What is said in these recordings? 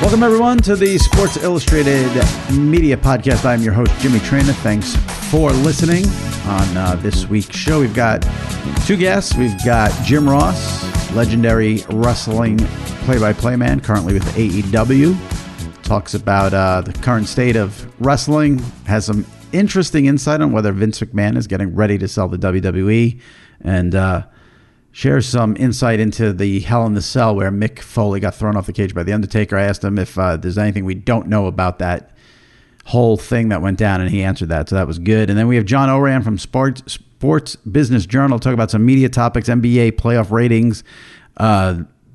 Welcome, everyone, to the Sports Illustrated Media Podcast. I'm your host, Jimmy Traina. Thanks for listening. On this week's show, we've got two guests. We've got Jim Ross, legendary wrestling play-by-play man, currently with AEW. Talks about the current state of wrestling, has some interesting insight on whether Vince McMahon is getting ready to sell the WWE, and shares some insight into the Hell in the Cell where Mick Foley got thrown off the cage by The Undertaker. I asked him if there's anything we don't know about that whole thing that went down, and he answered that, so that was good. And then we have John Ourand from Sports Business Journal talk about some media topics, NBA playoff ratings,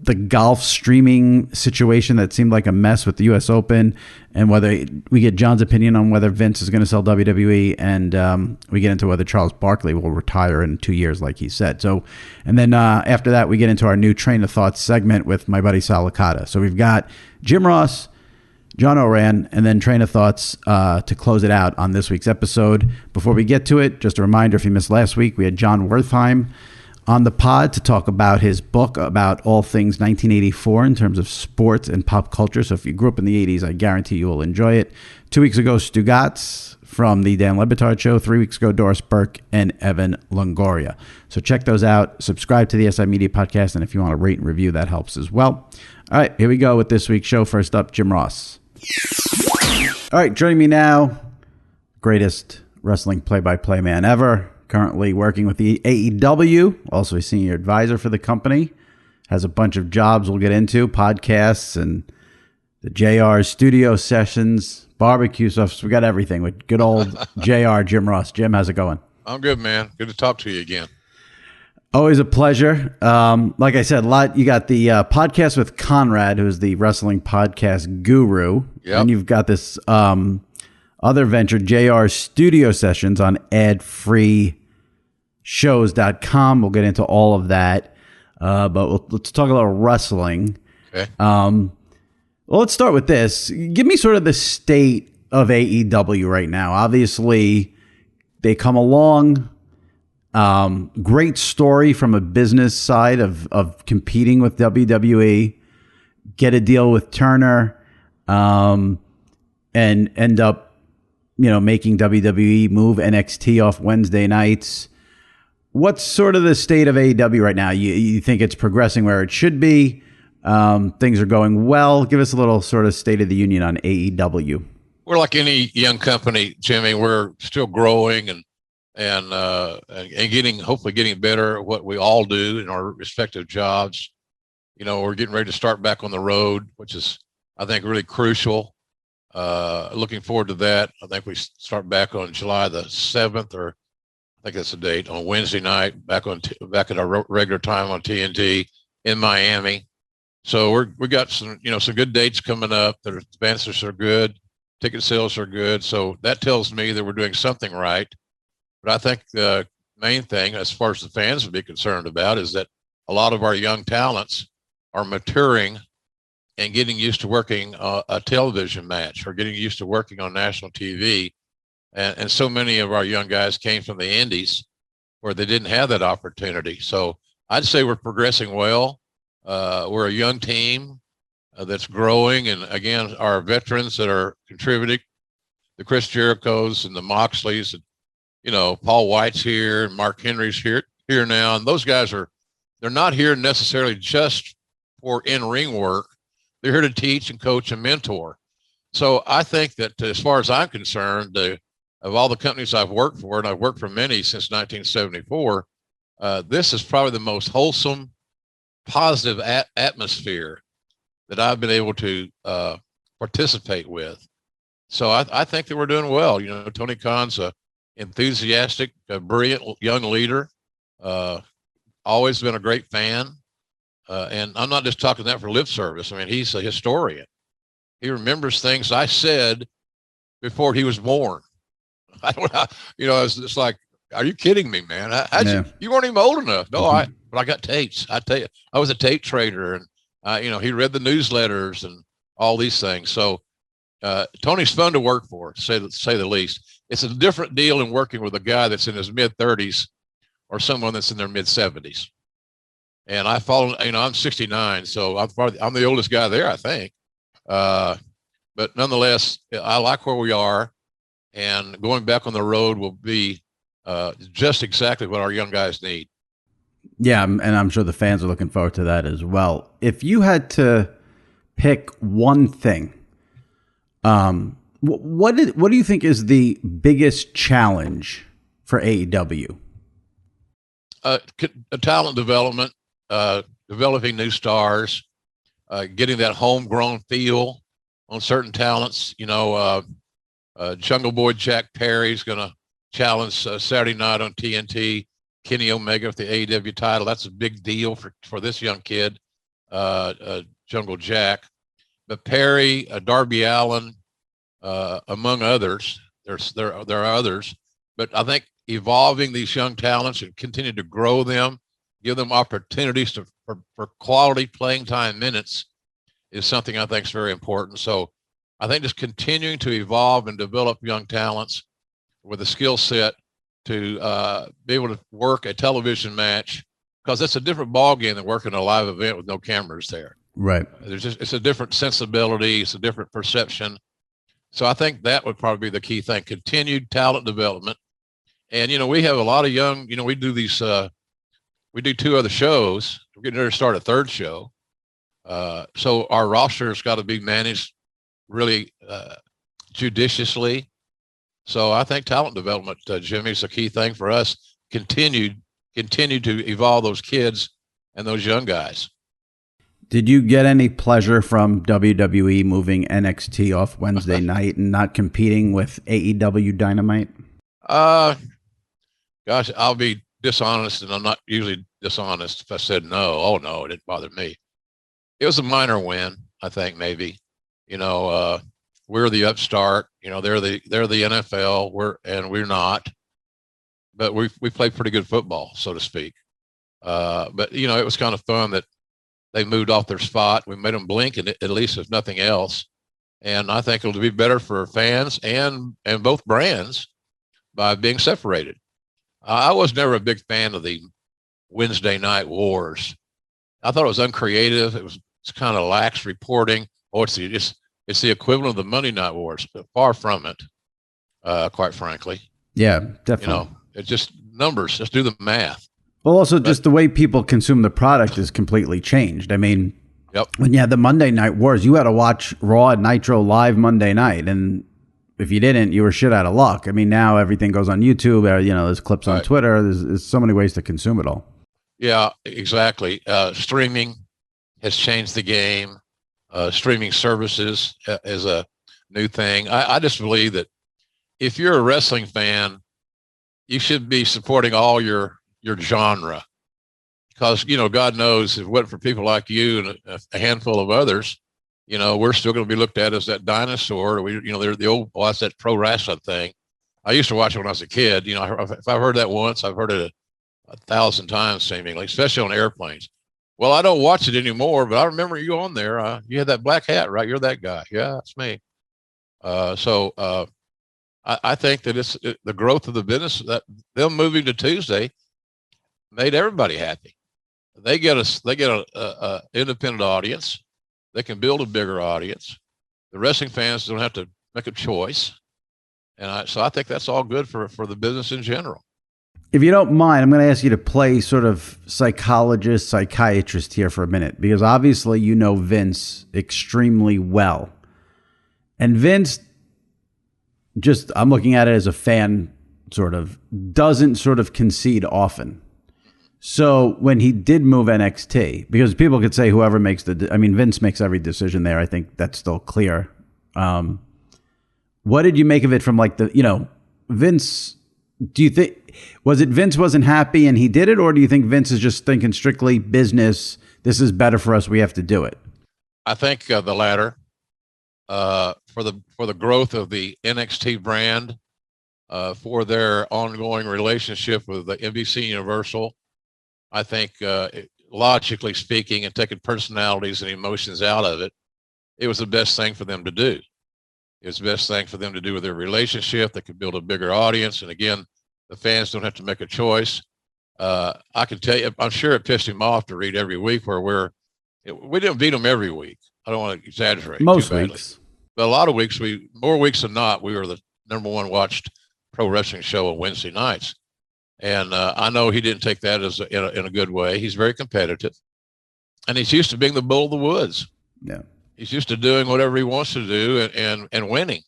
the golf streaming situation that seemed like a mess with the U.S. Open, and whether we get John's opinion on whether Vince is going to sell WWE, and we get into whether Charles Barkley will retire in 2 years, like he said. So, and then after that, we get into our new Train of Thought segment with my buddy Sal Licata. So we've got Jim Ross, John Ourand, and then Train of Thoughts to close it out on this week's episode. Before we get to it, just a reminder, if you missed last week, we had John Wertheim on the pod to talk about his book about all things 1984 in terms of sports and pop culture. So if you grew up in the 80s, I guarantee you will enjoy it. 2 weeks ago, Stu Gatz from the Dan Le Batard Show. 3 weeks ago, Doris Burke and Evan Longoria. So check those out. Subscribe to the SI Media Podcast, and if you want to rate and review, that helps as well. All right, here we go with this week's show. First up, Jim Ross. All right, joining me now, greatest wrestling play-by-play man ever. Currently working with the AEW, also a senior advisor for the company. Has a bunch of jobs we'll get into, podcasts and the JR studio sessions, barbecue stuff. So we got everything with good old JR, Jim Ross. Jim, how's it going? I'm good, man. Good to talk to you again. Always a pleasure. Like I said, you got the podcast with Conrad, who's the wrestling podcast guru. Yep. And you've got this other venture, JR Studio Sessions, on adfreeshows.com. We'll get into all of that. But let's talk about wrestling. Okay. Well, let's start with this. Give me sort of the state of AEW right now. Obviously, they come along. Great story from a business side of competing with WWE. Get a deal with Turner, and end up making WWE move NXT off Wednesday nights. What's sort of the state of AEW right now? You think it's progressing where it should be? Things are going well. Give us a little sort of state of the union on AEW. We're like any young company, Jimmy. We're still growing and hopefully getting better at what we all do in our respective jobs. We're getting ready to start back on the road, which is, I think, really crucial. Looking forward to that. I think we start back on July the 7th, or I think that's the date, on Wednesday night, back at our regular time on TNT in Miami. So we got some good dates coming up. The advances are good, ticket sales are good. So that tells me that we're doing something right. But I think the main thing, as far as the fans would be concerned about, is that a lot of our young talents are maturing and getting used to working a television match or getting used to working on national TV. And so many of our young guys came from the indies where they didn't have that opportunity. So I'd say we're progressing well. We're a young team that's growing. And again, our veterans that are contributing, the Chris Jerichos and the Moxleys, and, Paul White's here and Mark Henry's here now. And those guys they're not here necessarily just for in-ring work. They're here to teach and coach and mentor. So I think that as far as I'm concerned, of all the companies I've worked for, and I've worked for many since 1974, this is probably the most wholesome, positive atmosphere that I've been able to participate with. So I think that we're doing well. Tony Khan's a enthusiastic, brilliant young leader, always been a great fan. And I'm not just talking that for lip service. I mean, he's a historian. He remembers things I said before he was born. I don't know, it's like, are you kidding me, man? You weren't even old enough. No, but I got tapes. I tell you, I was a tape trader, and he read the newsletters and all these things. So Tony's fun to work for, to say the least. It's a different deal in working with a guy that's in his mid 30s or someone that's in their mid 70s. And I follow, I'm 69, so I'm the oldest guy there, I think. But nonetheless, I like where we are, and going back on the road will be just exactly what our young guys need. Yeah, and I'm sure the fans are looking forward to that as well. If you had to pick one thing, what do you think is the biggest challenge for AEW? Talent development, developing new stars, getting that homegrown feel on certain talents. Jungle Boy Jack Perry's going to challenge Saturday night on TNT. Kenny Omega with the AEW title. That's a big deal for this young kid, Jungle Jack. But Perry, Darby Allin, among others. There are others, but I think evolving these young talents and continue to grow them, give them opportunities for quality playing time minutes is something I think is very important. So I think just continuing to evolve and develop young talents with a skill set to be able to work a television match, because that's a different ball game than working a live event with no cameras there. Right. It's a different sensibility. It's a different perception. So I think that would probably be the key thing: continued talent development. And we have a lot of young. We do these. We do 2 other shows. We're getting ready to start a 3rd show. So our roster has got to be managed really judiciously. So I think talent development, Jimmy, is a key thing for us. Continue to evolve those kids and those young guys. Did you get any pleasure from WWE moving NXT off Wednesday night and not competing with AEW Dynamite? Gosh, I'll be dishonest, and I'm not usually dishonest if I said no. Oh no, it didn't bother me. It was a minor win, I think, maybe. We're the upstart. They're the NFL. We're not, but we play pretty good football, so to speak. But it was kind of fun that they moved off their spot. We made them blink, at least if nothing else. And I think it'll be better for fans and both brands by being separated. I was never a big fan of the Wednesday night wars. I thought it was uncreative. It's kind of lax reporting. It's the equivalent of the Monday night wars, but far from it, quite frankly. Yeah, definitely. It's just numbers. Just do the math. Well, also just the way people consume the product is completely changed. I mean, when you had the Monday night wars, you had to watch Raw and Nitro live Monday night. And if you didn't, you were shit out of luck. I mean, now everything goes on YouTube. There's clips on Twitter. There's so many ways to consume it all. Yeah, exactly. Streaming has changed the game. Streaming services is a new thing. I just believe that if you're a wrestling fan, you should be supporting all your genre, because God knows if it wasn't for people like you and a handful of others, we're still going to be looked at as that dinosaur. They're the old, that's that pro wrestling thing. I used to watch it when I was a kid. If I've heard that once, I've heard it a 1,000 times seemingly, especially on airplanes. Well, I don't watch it anymore, but I remember you on there. You had that black hat, right? You're that guy. Yeah, that's me. I think that the growth of the business, that them moving to Tuesday made everybody happy. They get a independent audience. They can build a bigger audience. The wrestling fans don't have to make a choice. And so I think that's all good for the business in general. If you don't mind, I'm going to ask you to play sort of psychologist, psychiatrist here for a minute, because obviously you know Vince extremely well. And Vince, I'm looking at it as a fan, sort of, doesn't sort of concede often. So when he did move NXT, because people could say whoever makes Vince makes every decision there. I think that's still clear. What did you make of it from Vince? Do you think, was it Vince wasn't happy and he did it, or do you think Vince is just thinking strictly business? This is better for us. We have to do it. I think the latter. For the growth of the NXT brand, for their ongoing relationship with the NBC Universal, I think logically speaking, and taking personalities and emotions out of it, it was the best thing for them to do. It was the best thing for them to do with their relationship. They could build a bigger audience. And again, the fans don't have to make a choice. I can tell you, I'm sure it pissed him off to read every week where we're We didn't beat them every week. I don't want to exaggerate. Most too badly. weeks. But a lot of weeks, more weeks than not, we were the number one watched pro wrestling show on Wednesday nights. And I know he didn't take that as in a good way. He's very competitive, and he's used to being the bull of the woods. Yeah, he's used to doing whatever he wants to do and winning.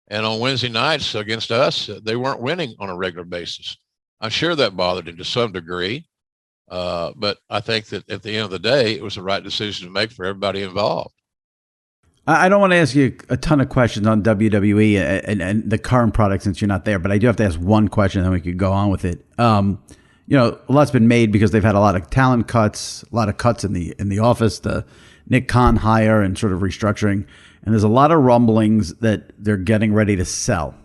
And on Wednesday nights against us, they weren't winning on a regular basis. I'm sure that bothered him to some degree, but I think that at the end of the day, it was the right decision to make for everybody involved. I don't want to ask you a ton of questions on WWE and the current product since you're not there, but I do have to ask one question, and then we could go on with it. You know, a lot's been made because they've had a lot of talent cuts, a lot of cuts in the office, the Nick Khan hire and sort of restructuring, and there's a lot of rumblings that they're getting ready to sell.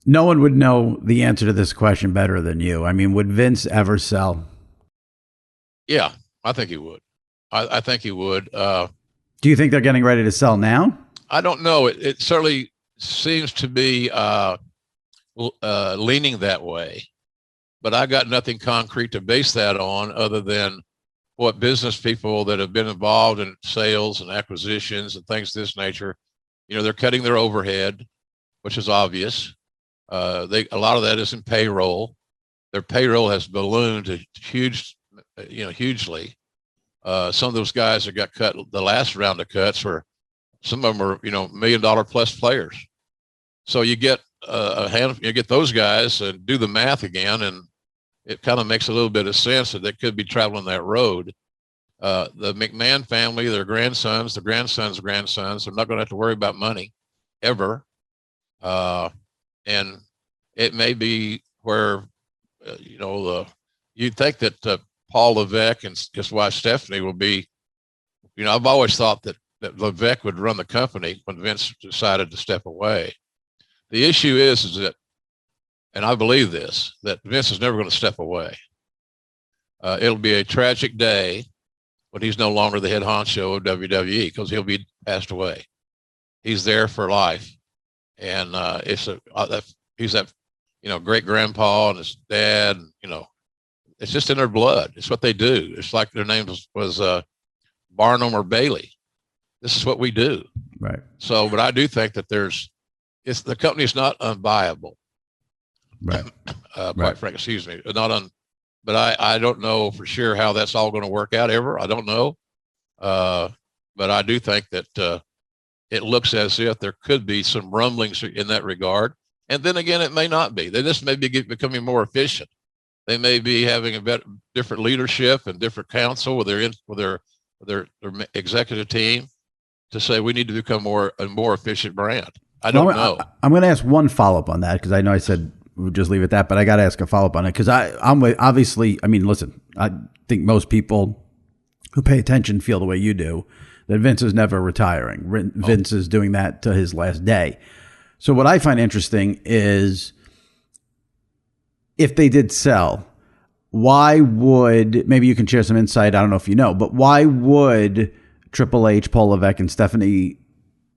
No one would know the answer to this question better than you. I mean, would Vince ever sell? Yeah, I think he would. I think he would. Do you think they're getting ready to sell now? I don't know. It certainly seems to be leaning that way, but I got nothing concrete to base that on other than what business people that have been involved in sales and acquisitions and things of this nature, you know, they're cutting their overhead, which is obvious. A lot of that is in payroll. Their payroll has ballooned hugely. Some of those guys that got cut, the last round of cuts were, some of them are, $1 million plus players. So you get you get those guys and do the math again, and it kind of makes a little bit of sense that they could be traveling that road. The McMahon family, their grandsons, the grandsons' grandsons, are not going to have to worry about money ever. And it may be where, you'd think that Paul Levesque and his wife Stephanie will be, I've always thought that Levesque would run the company when Vince decided to step away. The issue is that, and I believe this, that Vince is never going to step away. It'll be a tragic day when he's no longer the head honcho of WWE, because he'll be passed away. He's there for life. And he's that, great grandpa and his dad, it's just in their blood. It's what they do. It's like their name was Barnum or Bailey. This is what we do. Right. So, but I do think that the company is not unviable. Right. Quite frankly, excuse me, but I don't know for sure how that's all going to work out ever. I don't know. But I do think that it looks as if there could be some rumblings in that regard. And then again, it may not be. They just may be becoming more efficient. They may be having a different leadership and different counsel with their executive team to say we need to become a more efficient brand. I don't know. I'm going to ask one follow-up on that, because I know I said we'll just leave it at that, but I got to ask a follow-up on it, because obviously, listen, I think most people who pay attention feel the way you do, that Vince is never retiring. Vince is doing that to his last day. So what I find interesting is, if they did sell, why would, maybe you can share some insight, I don't know if you know, but why would Triple H, Paul Levesque, and Stephanie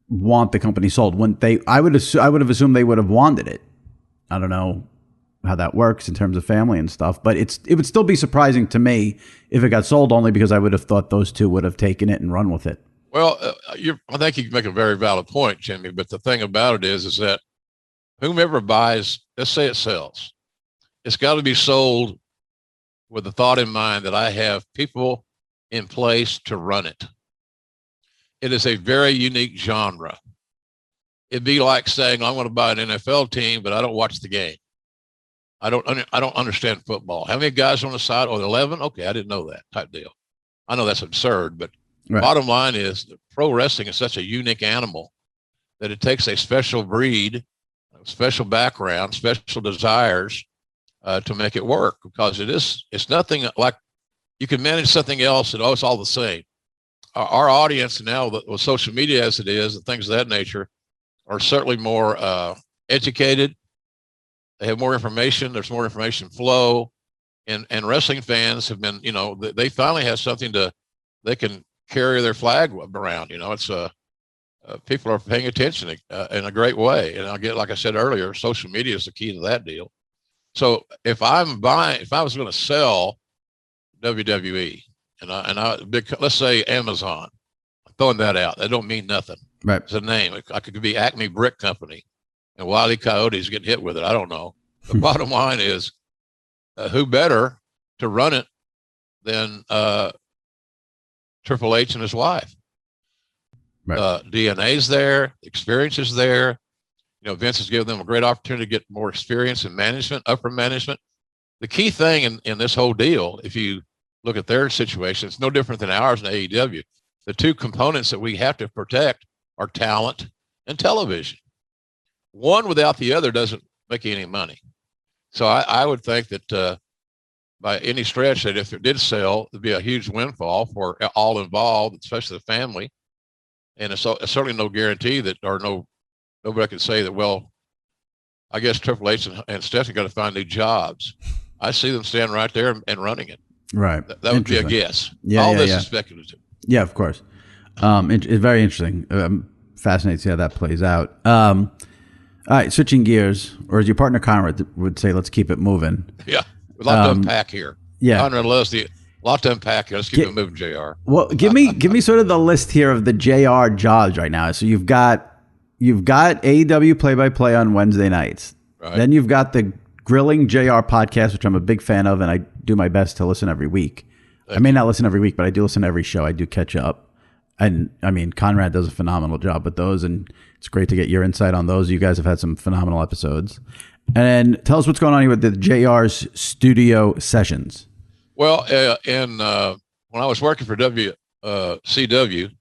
want the company sold? Wouldn't they? I would have assumed they would have wanted it. I don't know how that works in terms of family and stuff, but it would still be surprising to me if it got sold, only because I would have thought those two would have taken it and run with it. Well, I think you make a very valid point, Jimmy, but the thing about it is that whomever buys, let's say it sells, it's got to be sold with the thought in mind that I have people in place to run it. It is a very unique genre. It'd be like saying, I'm going to buy an NFL team, but I don't watch the game. I don't understand football. How many guys on the side? 11? Okay, I didn't know that type deal. I know that's absurd, but right. Bottom line is that pro wrestling is such a unique animal that it takes a special breed, special background, special desires to make it work, because it's nothing like you can manage something else and it's all the same. Our audience now, with social media as it is and things of that nature, are certainly more educated. They have more information. There's more information flow, and wrestling fans have been, they finally have something they can carry their flag around. It's people are paying attention in a great way. And like I said earlier, social media is the key to that deal. So if I was going to sell WWE, let's say Amazon, I'm throwing that out. That don't mean nothing. Right. It's a name. It could be Acme Brick Company, and Wile E. Coyote's getting hit with it. I don't know. The bottom line is, who better to run it than Triple H and his wife? Right. DNA's there, experience is there. Vince has given them a great opportunity to get more experience in management, upper management. The key thing in this whole deal, if you look at their situation, it's no different than ours in AEW. The two components that we have to protect are talent and television. One without the other doesn't make any money. So I would think that by any stretch, that if it did sell, it'd be a huge windfall for all involved, especially the family. And it's certainly no guarantee that, nobody can say that, well, I guess Triple H and Stephanie got to find new jobs. I see them standing right there and running it. Right. That would be a guess. Yeah, all this is speculative. Yeah, of course. It's very interesting. Fascinating to see how that plays out. All right, switching gears, or as your partner Conrad would say, let's keep it moving. Yeah, a lot to unpack here. Yeah, Conrad loves a lot to unpack here. Let's keep it moving, JR. Well, give me sort of the list here of the JR jobs right now. So you've got AEW play-by-play on Wednesday nights. Right. Then you've got the Grilling JR podcast, which I'm a big fan of, and I do my best to listen every week. I may not listen every week, but I do listen to every show. I do catch up. And I mean, Conrad does a phenomenal job with those, and it's great to get your insight on those. You guys have had some phenomenal episodes. And tell us what's going on here with the JR's studio sessions. Well, when I was working for CW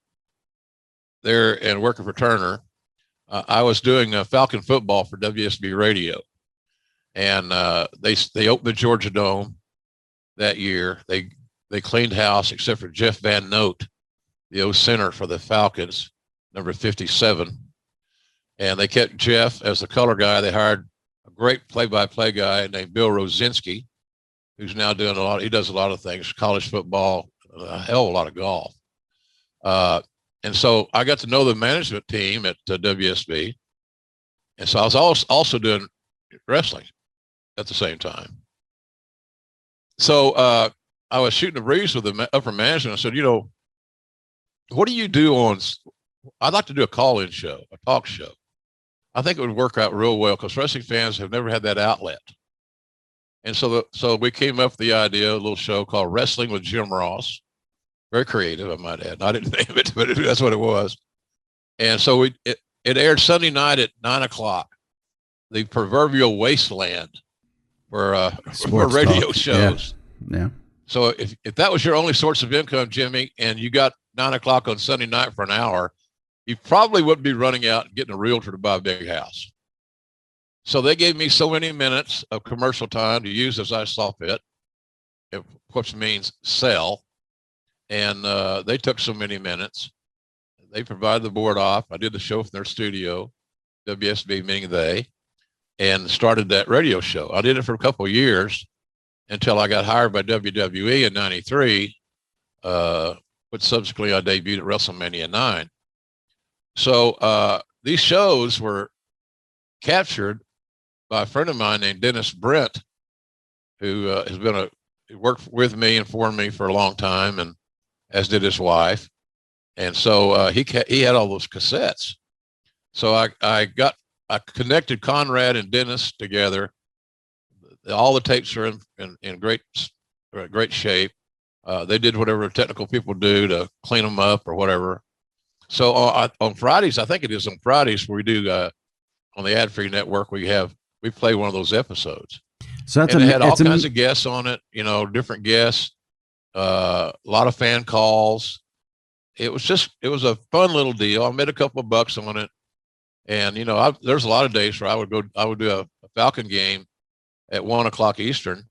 there and working for Turner, I was doing Falcon football for WSB Radio. And they opened the Georgia Dome that year. They cleaned house except for Jeff Van Note, the old center for the Falcons, number 57. And they kept Jeff as the color guy. They hired a great play-by-play guy named Bill Rosinski, who's now doing he does a lot of things, college football, a hell of a lot of golf. And so I got to know the management team at WSB. And so I was also doing wrestling at the same time. So I was shooting the breeze with the upper management. I said, what do you do I'd like to do a call-in show, a talk show. I think it would work out real well because wrestling fans have never had that outlet. And so we came up with the idea, a little show called Wrestling with Jim Ross. Very creative, I might add. I didn't name it, but that's what it was. And so it aired Sunday night at 9:00, the proverbial wasteland for radio talk. shows. Yeah. So if that was your only source of income, Jimmy, and you got 9:00 on Sunday night for an hour, you probably wouldn't be running out and getting a realtor to buy a big house. So they gave me so many minutes of commercial time to use as I saw fit, which means sell. And they took so many minutes. They provided the board off. I did the show from their studio, WSB meaning they, and started that radio show. I did it for a couple of years until I got hired by WWE in '93, but subsequently I debuted at WrestleMania 9. So these shows were captured by a friend of mine named Dennis Brent, who has been worked with me and for me for a long time, and as did his wife. And so he had all those cassettes. So I connected Conrad and Dennis together. All the tapes are in great shape. They did whatever technical people do to clean them up or whatever. So on Fridays, I think it is on Fridays where we do on the ad-free network, we play one of those episodes. So they had all kinds of guests on it, different guests, a lot of fan calls. It was a fun little deal. I made a couple of bucks on it. And, there's a lot of days where I would do a Falcon game at 1:00 Eastern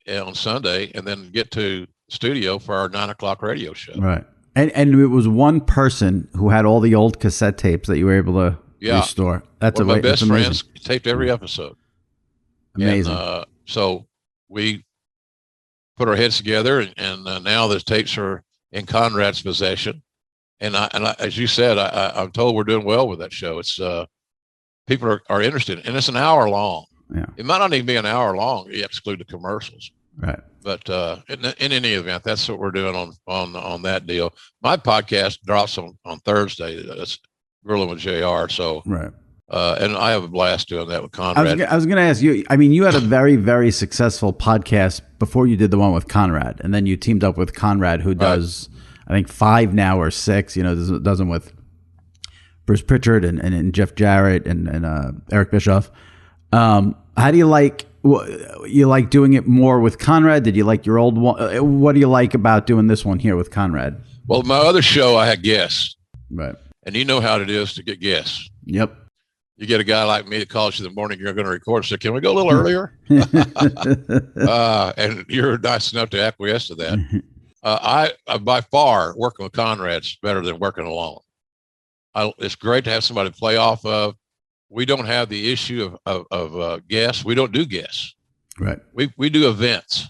on Sunday and then get to studio for our 9:00 radio show. Right. And it was one person who had all the old cassette tapes that you were able to restore. That's one of my best friends taped every episode. Amazing. And, so we put our heads together, and now the tapes are in Conrad's possession. And I, as you said, I'm told we're doing well with that show. It's people are interested, and it's an hour long. Yeah. It might not even be an hour long. You exclude the commercials. Right. But in any event, that's what we're doing on that deal. My podcast drops on Thursday. That's Grilling with JR. So Right. And I have a blast doing that with Conrad. I was going to ask you, I mean, you had a very, very successful podcast before you did the one with Conrad, and then you teamed up with Conrad, who does, I think, 5 now or 6, does them with Bruce Pritchard and Jeff Jarrett and Eric Bischoff. How do you like doing it more with Conrad? Did you like your old one? What do you like about doing this one here with Conrad? Well, my other show, I had guests. Right. And you know how it is to get guests. Yep. You get a guy like me that calls you in the morning, you're going to record. So can we go a little earlier? And you're nice enough to acquiesce to that. I by far, working with Conrad's better than working alone. It's great to have somebody to play off of. We don't have the issue of guests. We don't do guests. Right. We do events.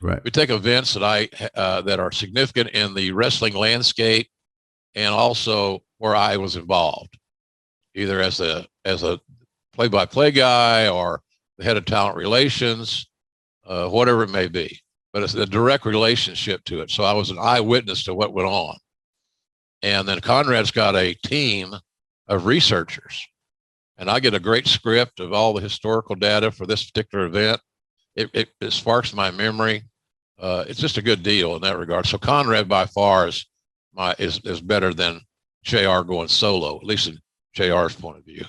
Right. We take events that are significant in the wrestling landscape, and also where I was involved, either as a play-by-play guy or the head of talent relations, whatever it may be. But it's a direct relationship to it. So I was an eyewitness to what went on. And then Conrad's got a team of researchers. And I get a great script of all the historical data for this particular event. It sparks my memory. It's just a good deal in that regard. So Conrad by far is better than JR going solo, at least in JR's point of view.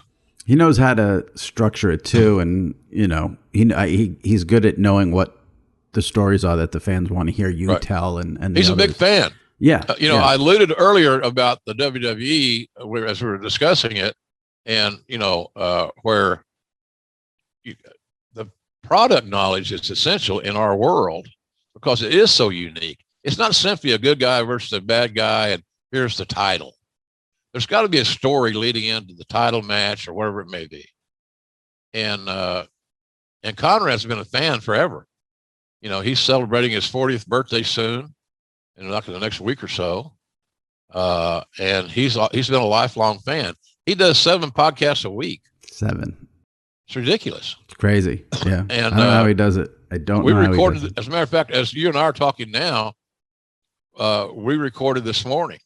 He knows how to structure it too, and he's good at knowing what the stories are that the fans want to hear you tell. And he's a big fan. Yeah, I alluded earlier about the WWE as we were discussing it, and where the product knowledge is essential in our world because it is so unique. It's not simply a good guy versus a bad guy, and here's the title. There's got to be a story leading into the title match or whatever it may be. And Conrad's been a fan forever. He's celebrating his 40th birthday soon, in the next week or so. And he's been a lifelong fan. He does 7 podcasts a week. 7. It's ridiculous. It's crazy. Yeah. And I don't know how he does it. I don't know how he does it. As a matter of fact, as you and I are talking now, we recorded this morning.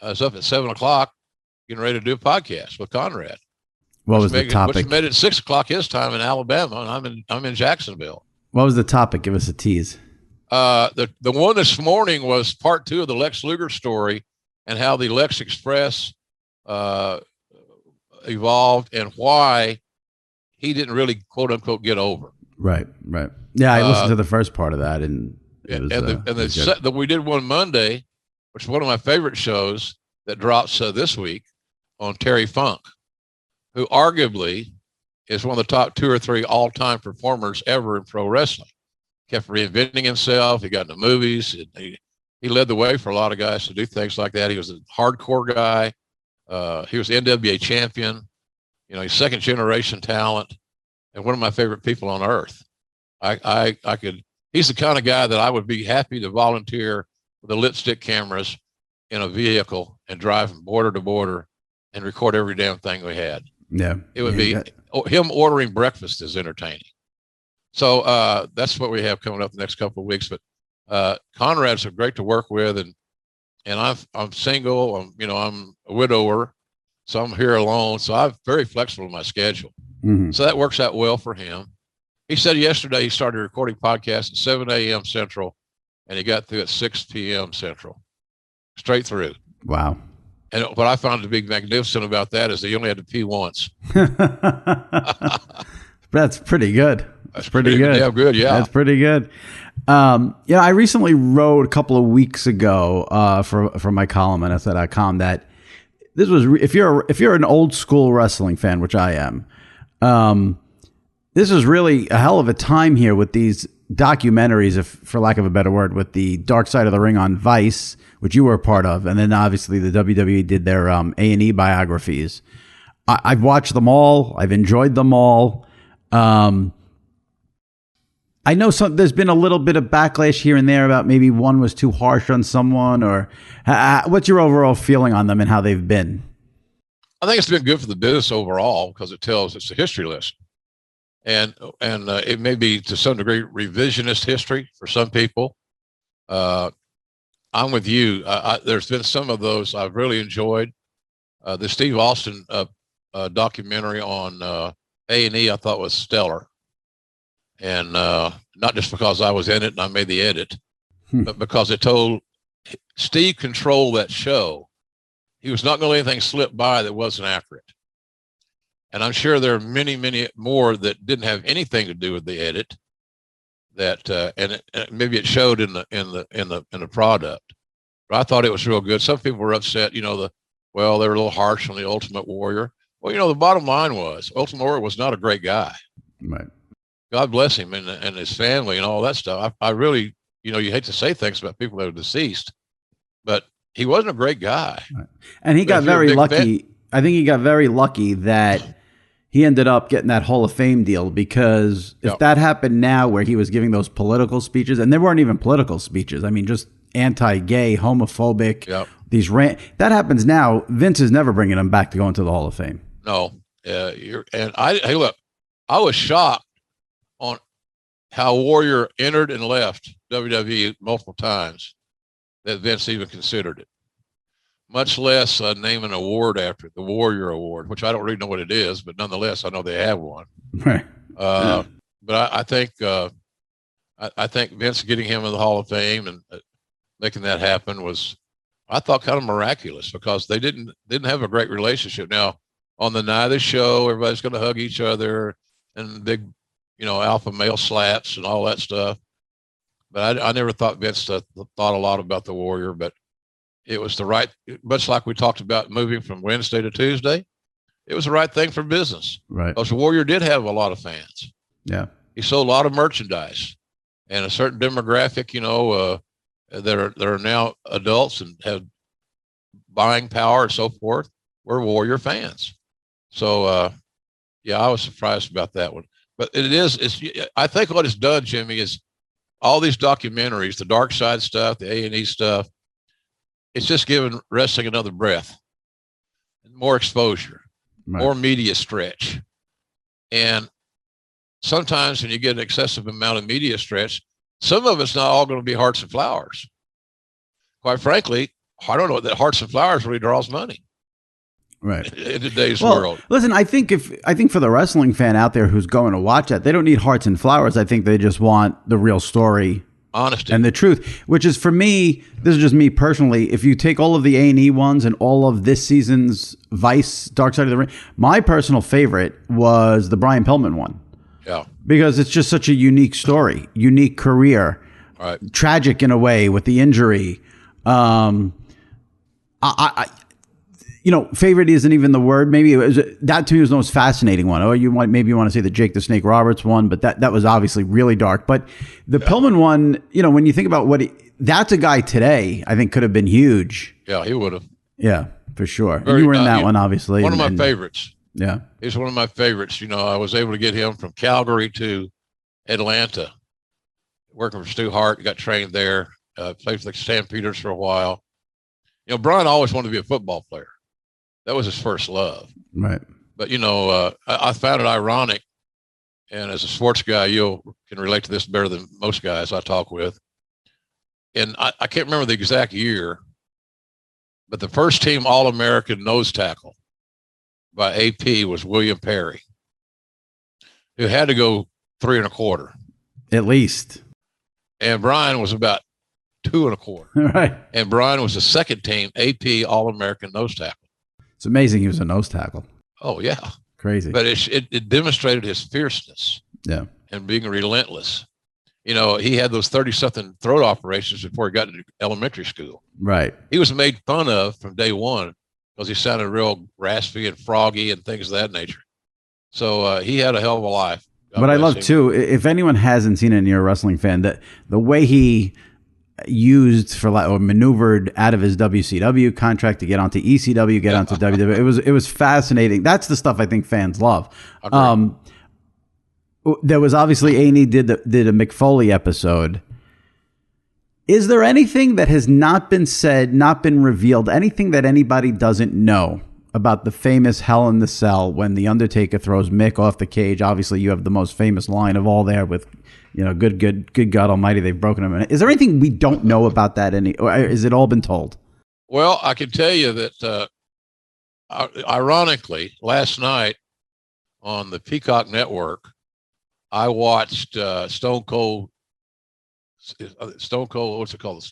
I was up at 7:00, getting ready to do a podcast with Conrad. What was the topic? Which made it 6:00 his time in Alabama, and I'm in Jacksonville. What was the topic? Give us a tease. The one this morning was part 2 of the Lex Luger story and how the Lex Express evolved and why he didn't really quote unquote get over. Right. Yeah, I listened to the first part of that, and we did one Monday, which is one of my favorite shows that drops this week on Terry Funk, who arguably is one of the top 2 or 3 all-time performers ever in pro wrestling. Kept reinventing himself. He got into movies. He led the way for a lot of guys to do things like that. He was a hardcore guy. He was the NWA champion. He's second-generation talent and one of my favorite people on earth. He's the kind of guy that I would be happy to volunteer with the lipstick cameras in a vehicle and drive from border to border and record every damn thing we had. Yeah. It would be him ordering breakfast is entertaining. So that's what we have coming up the next couple of weeks. But Conrad's great to work with, and I'm single. I'm a widower, so I'm here alone. So I'm very flexible in my schedule. Mm-hmm. So that works out well for him. He said yesterday he started recording podcasts at 7 a.m. Central, and he got through at 6 p.m. Central, straight through. Wow. And what I found to be magnificent about that is he only had to pee once. That's pretty good. That's pretty good. Yeah, good. Yeah, that's pretty good. I recently wrote a couple of weeks ago for my column on SI.com that this was if you're an old school wrestling fan, which I am, this is really a hell of a time here with these documentaries, if for lack of a better word, with the Dark Side of the Ring on Vice, which you were a part of, and then obviously the WWE did their A&E biographies. I've watched them all. I've enjoyed them all. I know there's been a little bit of backlash here and there about maybe one was too harsh on someone, or what's your overall feeling on them and how they've been? I think it's been good for the business overall because it's a history lesson. and it may be to some degree revisionist history for some people. I'm with you. There's been some of those I've really enjoyed. The Steve Austin documentary on A&E I thought was stellar, and not just because I was in it and I made the edit, but because it told Steve controlled that show. He was not going to let anything slip by that wasn't accurate. And I'm sure there are many, many more that didn't have anything to do with the edit. That and maybe it showed in the product. But I thought it was real good. Some people were upset, they were a little harsh on the Ultimate Warrior. Well, the bottom line was Ultimate Warrior was not a great guy. Right. God bless him and his family and all that stuff. I really, you hate to say things about people that are deceased, but he wasn't a great guy. Right. And he got very lucky. I think he got very lucky that he ended up getting that Hall of Fame deal, because if that happened now, where he was giving those political speeches, and they weren't even political speeches, I mean, just anti-gay, homophobic, that happens now, Vince is never bringing him back to go into the Hall of Fame. No. Hey, look, I was shocked on how Warrior entered and left WWE multiple times that Vince even considered it, much less name an award after it, the Warrior Award, which I don't really know what it is, but nonetheless, I know they have one. Right. But I think Vince getting him in the Hall of Fame and making that happen was, I thought, kind of miraculous, because they didn't have a great relationship. Now, on the night of the show, everybody's going to hug each other and big, alpha male slaps and all that stuff. But I never thought Vince thought a lot about the Warrior, but it was the right, much like we talked about moving from Wednesday to Tuesday, it was the right thing for business. Right. Because the Warrior did have a lot of fans. Yeah. He sold a lot of merchandise, and a certain demographic, that are now adults and have buying power and so forth, were Warrior fans. So, I was surprised about that one. But I think what it's done, Jimmy, is all these documentaries, the dark side stuff, the A&E stuff, it's just given wrestling another breath, more exposure, more media stretch. And sometimes when you get an excessive amount of media stretch, some of it's not all going to be hearts and flowers. Quite frankly, I don't know that hearts and flowers really draws money. Right. In today's world. Listen, I think for the wrestling fan out there who's going to watch that, they don't need hearts and flowers. I think they just want the real story, honesty, and the truth, which is, for me, this is just me personally, if you take all of the A&E ones and all of this season's Vice Dark Side of the Ring, my personal favorite was the Brian Pillman one. Yeah. Because it's just such a unique story, unique career, right, tragic in a way with the injury. Favorite isn't even the word. Maybe that to me was the most fascinating one. Or maybe you want to say the Jake the Snake Roberts one, but that was obviously really dark. But the Pillman one, when you think about that's a guy today, I think could have been huge. Yeah, he would have. Yeah, for sure. And you were in that one, obviously. One of my favorites. Yeah. He's one of my favorites. I was able to get him from Calgary to Atlanta, working for Stu Hart, got trained there, played for the Stampeders for a while. Brian always wanted to be a football player. That was his first love. Right. But, I found it ironic, and as a sports guy, you can relate to this better than most guys I talk with. And I can't remember the exact year, but the first team All-American nose tackle by AP was William Perry, who had to go 3 1/4. At least. And Brian was about 2 1/4. Right. And Brian was the second team AP All-American nose tackle. It's amazing he was a nose tackle. Oh, yeah. Crazy. But it demonstrated his fierceness. Yeah. And being relentless. He had those 30-something throat operations before he got into elementary school. Right. He was made fun of from day one because he sounded real raspy and froggy and things of that nature. So he had a hell of a life. But I love, too, if anyone hasn't seen it and you're a wrestling fan, that the way he or maneuvered out of his WCW contract to get onto ECW, get onto WWE. It was fascinating. That's the stuff I think fans love. There was obviously A&E did a Mick Foley episode. Is there anything that has not been said, not been revealed, anything that anybody doesn't know about the famous Hell in the Cell when the Undertaker throws Mick off the cage. Obviously, you have the most famous line of all there with, good God Almighty, they've broken him. Is there anything we don't know about that? Or is it all been told? Well, I can tell you that, ironically, last night on the Peacock Network, I watched Stone Cold. What's it called?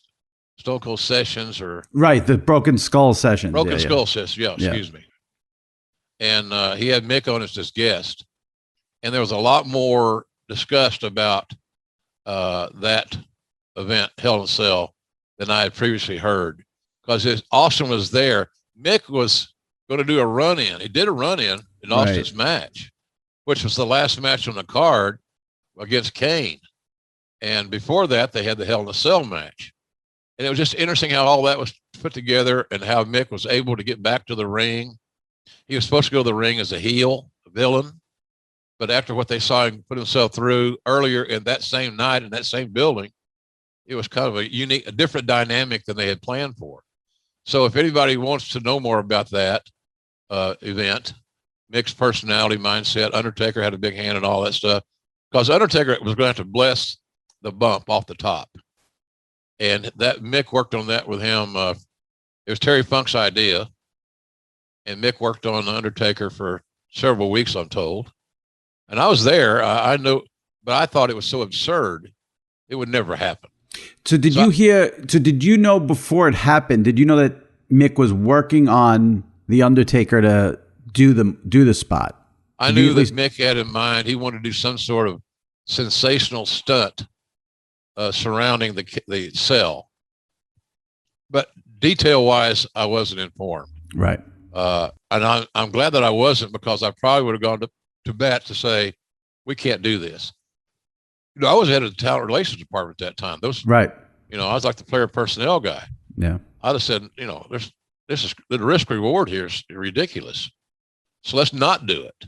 Stone Cold Sessions, or right, the Broken Skull Sessions. Broken Skull Sessions. Yeah, excuse me. And he had Mick on as his guest, and there was a lot more discussed about that event, Hell in a Cell, than I had previously heard. Because Austin was there. Mick was going to do a run-in. He did a run-in in Austin's match, which was the last match on the card against Kane. And before that, they had the Hell in a Cell match. And it was just interesting how all that was put together and how Mick was able to get back to the ring. He was supposed to go to the ring as a heel, a villain. But after what they saw him put himself through earlier in that same night in that same building, it was kind of a different dynamic than they had planned for. So if anybody wants to know more about that event, Mick's personality, mindset, Undertaker had a big hand in all that stuff, because Undertaker was going to have to bless the bump off the top. And that Mick worked on that with him. It was Terry Funk's idea. And Mick worked on the Undertaker for several weeks, I'm told. And I was there. I know, but I thought it was so absurd, it would never happen. So did you know before it happened, did you know that Mick was working on the Undertaker to do the spot? I knew that Mick had in mind, he wanted to do some sort of sensational stunt surrounding the cell. But detail-wise, I wasn't informed. Right. And I'm glad that I wasn't, because I probably would have gone to bat to say, we can't do this. I was head of the talent relations department at that time. Right. I was like the player personnel guy. Yeah. I'd have said, this is the risk reward here is ridiculous. So let's not do it.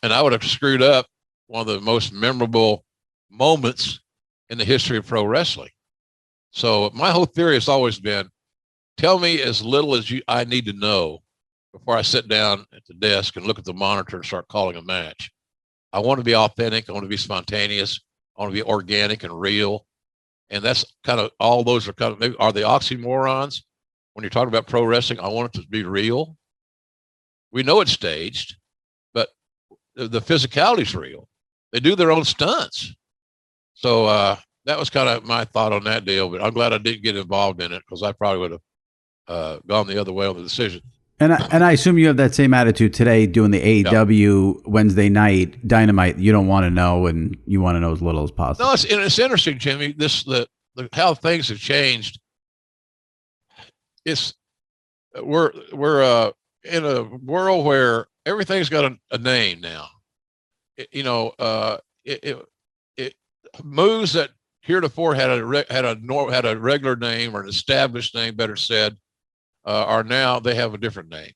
And I would have screwed up one of the most memorable moments in the history of pro wrestling. So my whole theory has always been, tell me as little as I need to know before I sit down at the desk and look at the monitor and start calling a match. I want to be authentic. I want to be spontaneous. I want to be organic and real. And that's kind of, all those are kind of, maybe are the oxymorons when you're talking about pro wrestling. I want it to be real. We know it's staged, but the physicality is real. They do their own stunts. So that was kind of my thought on that deal, but I'm glad I didn't get involved in it, because I probably would have gone the other way on the decision. And I assume you have that same attitude today doing the AEW Wednesday night Dynamite. You don't want to know, and you want to know as little as possible. No, it's interesting, Jimmy. How things have changed. We're in a world where everything's got a name now. Moves that heretofore had a regular name, or an established name, better said, are now, they have a different name.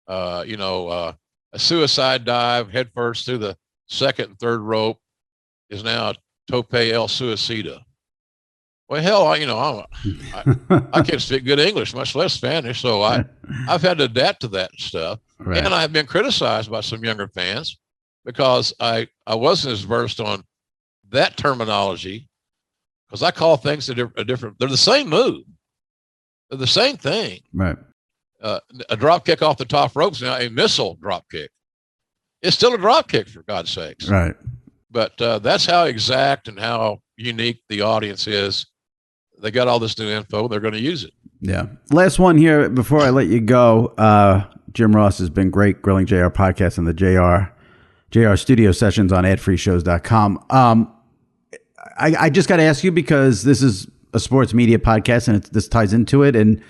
A suicide dive headfirst through the second and third rope is now Tope El Suicida. Well, hell, I can't speak good English, much less Spanish, so I've had to adapt to that stuff. Right. And I've been criticized by some younger fans because I wasn't as versed on that terminology, because I call things a different. They're the same move. They're the same thing. Right. A drop kick off the top ropes now a missile drop kick. It's still a drop kick, for God's sakes. Right. But that's how exact and how unique the audience is. They got all this new info. They're going to use it. Yeah. Last one here before I let you go. Jim Ross has been great, Grilling JR podcast and the JR studio sessions on adfreeshows.com. I just got to ask you, because this is a sports media podcast and this ties into it. And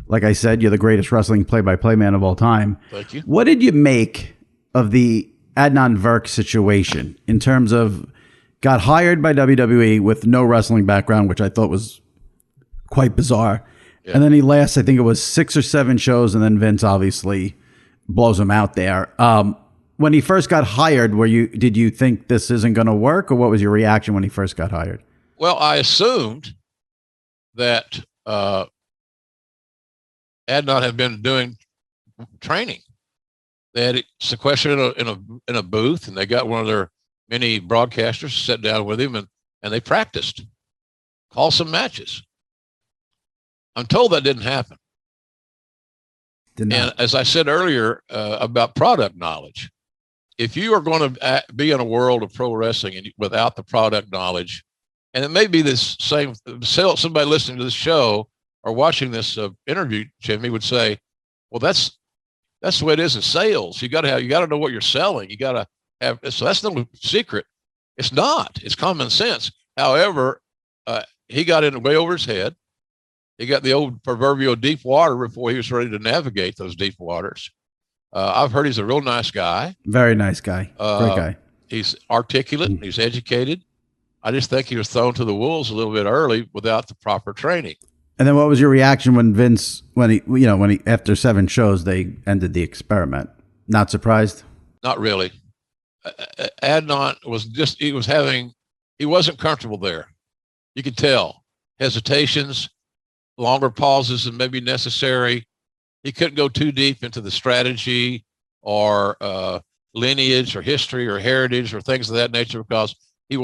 like I said, you're the greatest wrestling play-by-play man of all time. Thank you. What did you make of the Adnan Virk situation in terms of got hired by WWE with no wrestling background, which I thought was quite bizarre. Yeah. And then he lasts, I think it was 6 or 7 shows, and then Vince obviously blows him out there. When he first got hired, did you think this isn't going to work, or what was your reaction when he first got hired? Well, I assumed that Adnan had been doing training. they had it sequestered in a booth, and they got one of their many broadcasters to sit down with him, and they practiced, call some matches. I'm told that didn't happen. And as I said earlier about product knowledge, if you are going to be in a world of pro wrestling and without the product knowledge, and it may be this same, somebody listening to this show or watching this interview, Jimmy, would say, well, that's the way it is in sales. You got to know what you're selling. You got to have, so that's no secret. It's not, it's common sense. However, he got in way over his head. He got the old proverbial deep water before he was ready to navigate those deep waters. I've heard he's a real nice guy. Very nice guy. Great guy. He's articulate. He's educated. I just think he was thrown to the wolves a little bit early without the proper training. And then what was your reaction when Vince, when he, after 7 shows, they ended the experiment? Not surprised? Not really. Adnan he wasn't comfortable there. You could tell. Hesitations, longer pauses than maybe necessary. He couldn't go too deep into the strategy or lineage or history or heritage or things of that nature because he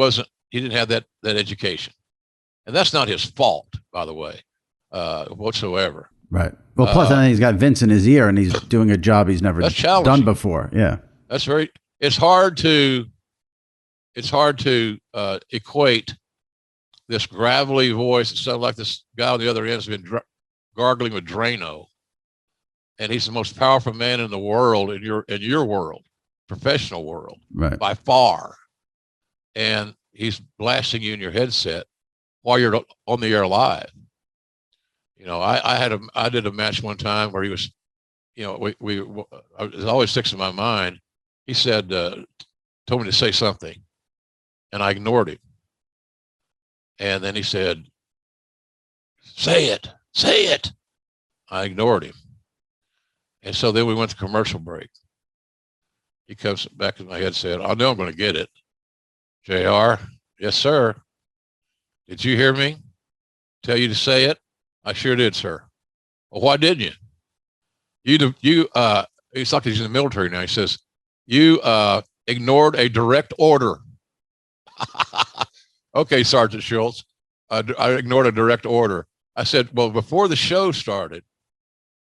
didn't have that education. And that's not his fault, by the way, whatsoever. Right. Well, plus then he's got Vince in his ear and he's doing a job he's never done before. Yeah. It's hard to equate this gravelly voice. It sounds like this guy on the other end has been gargling with Drano, and he's the most powerful man in the world, in your world, professional world, right, by far. And he's blasting you in your headset while you're on the air live. I did a match one time where he was, it always sticks in my mind. He said, told me to say something, and I ignored him. And then he said, say it. I ignored him. And so then we went to commercial break. He comes back in my head and said, I know I'm going to get it. JR, yes, sir. Did you hear me tell you to say it? I sure did, sir. Well, why didn't you? He's like he's in the military now. He says, you ignored a direct order. Okay, Sergeant Schultz, I ignored a direct order. I said, well, before the show started,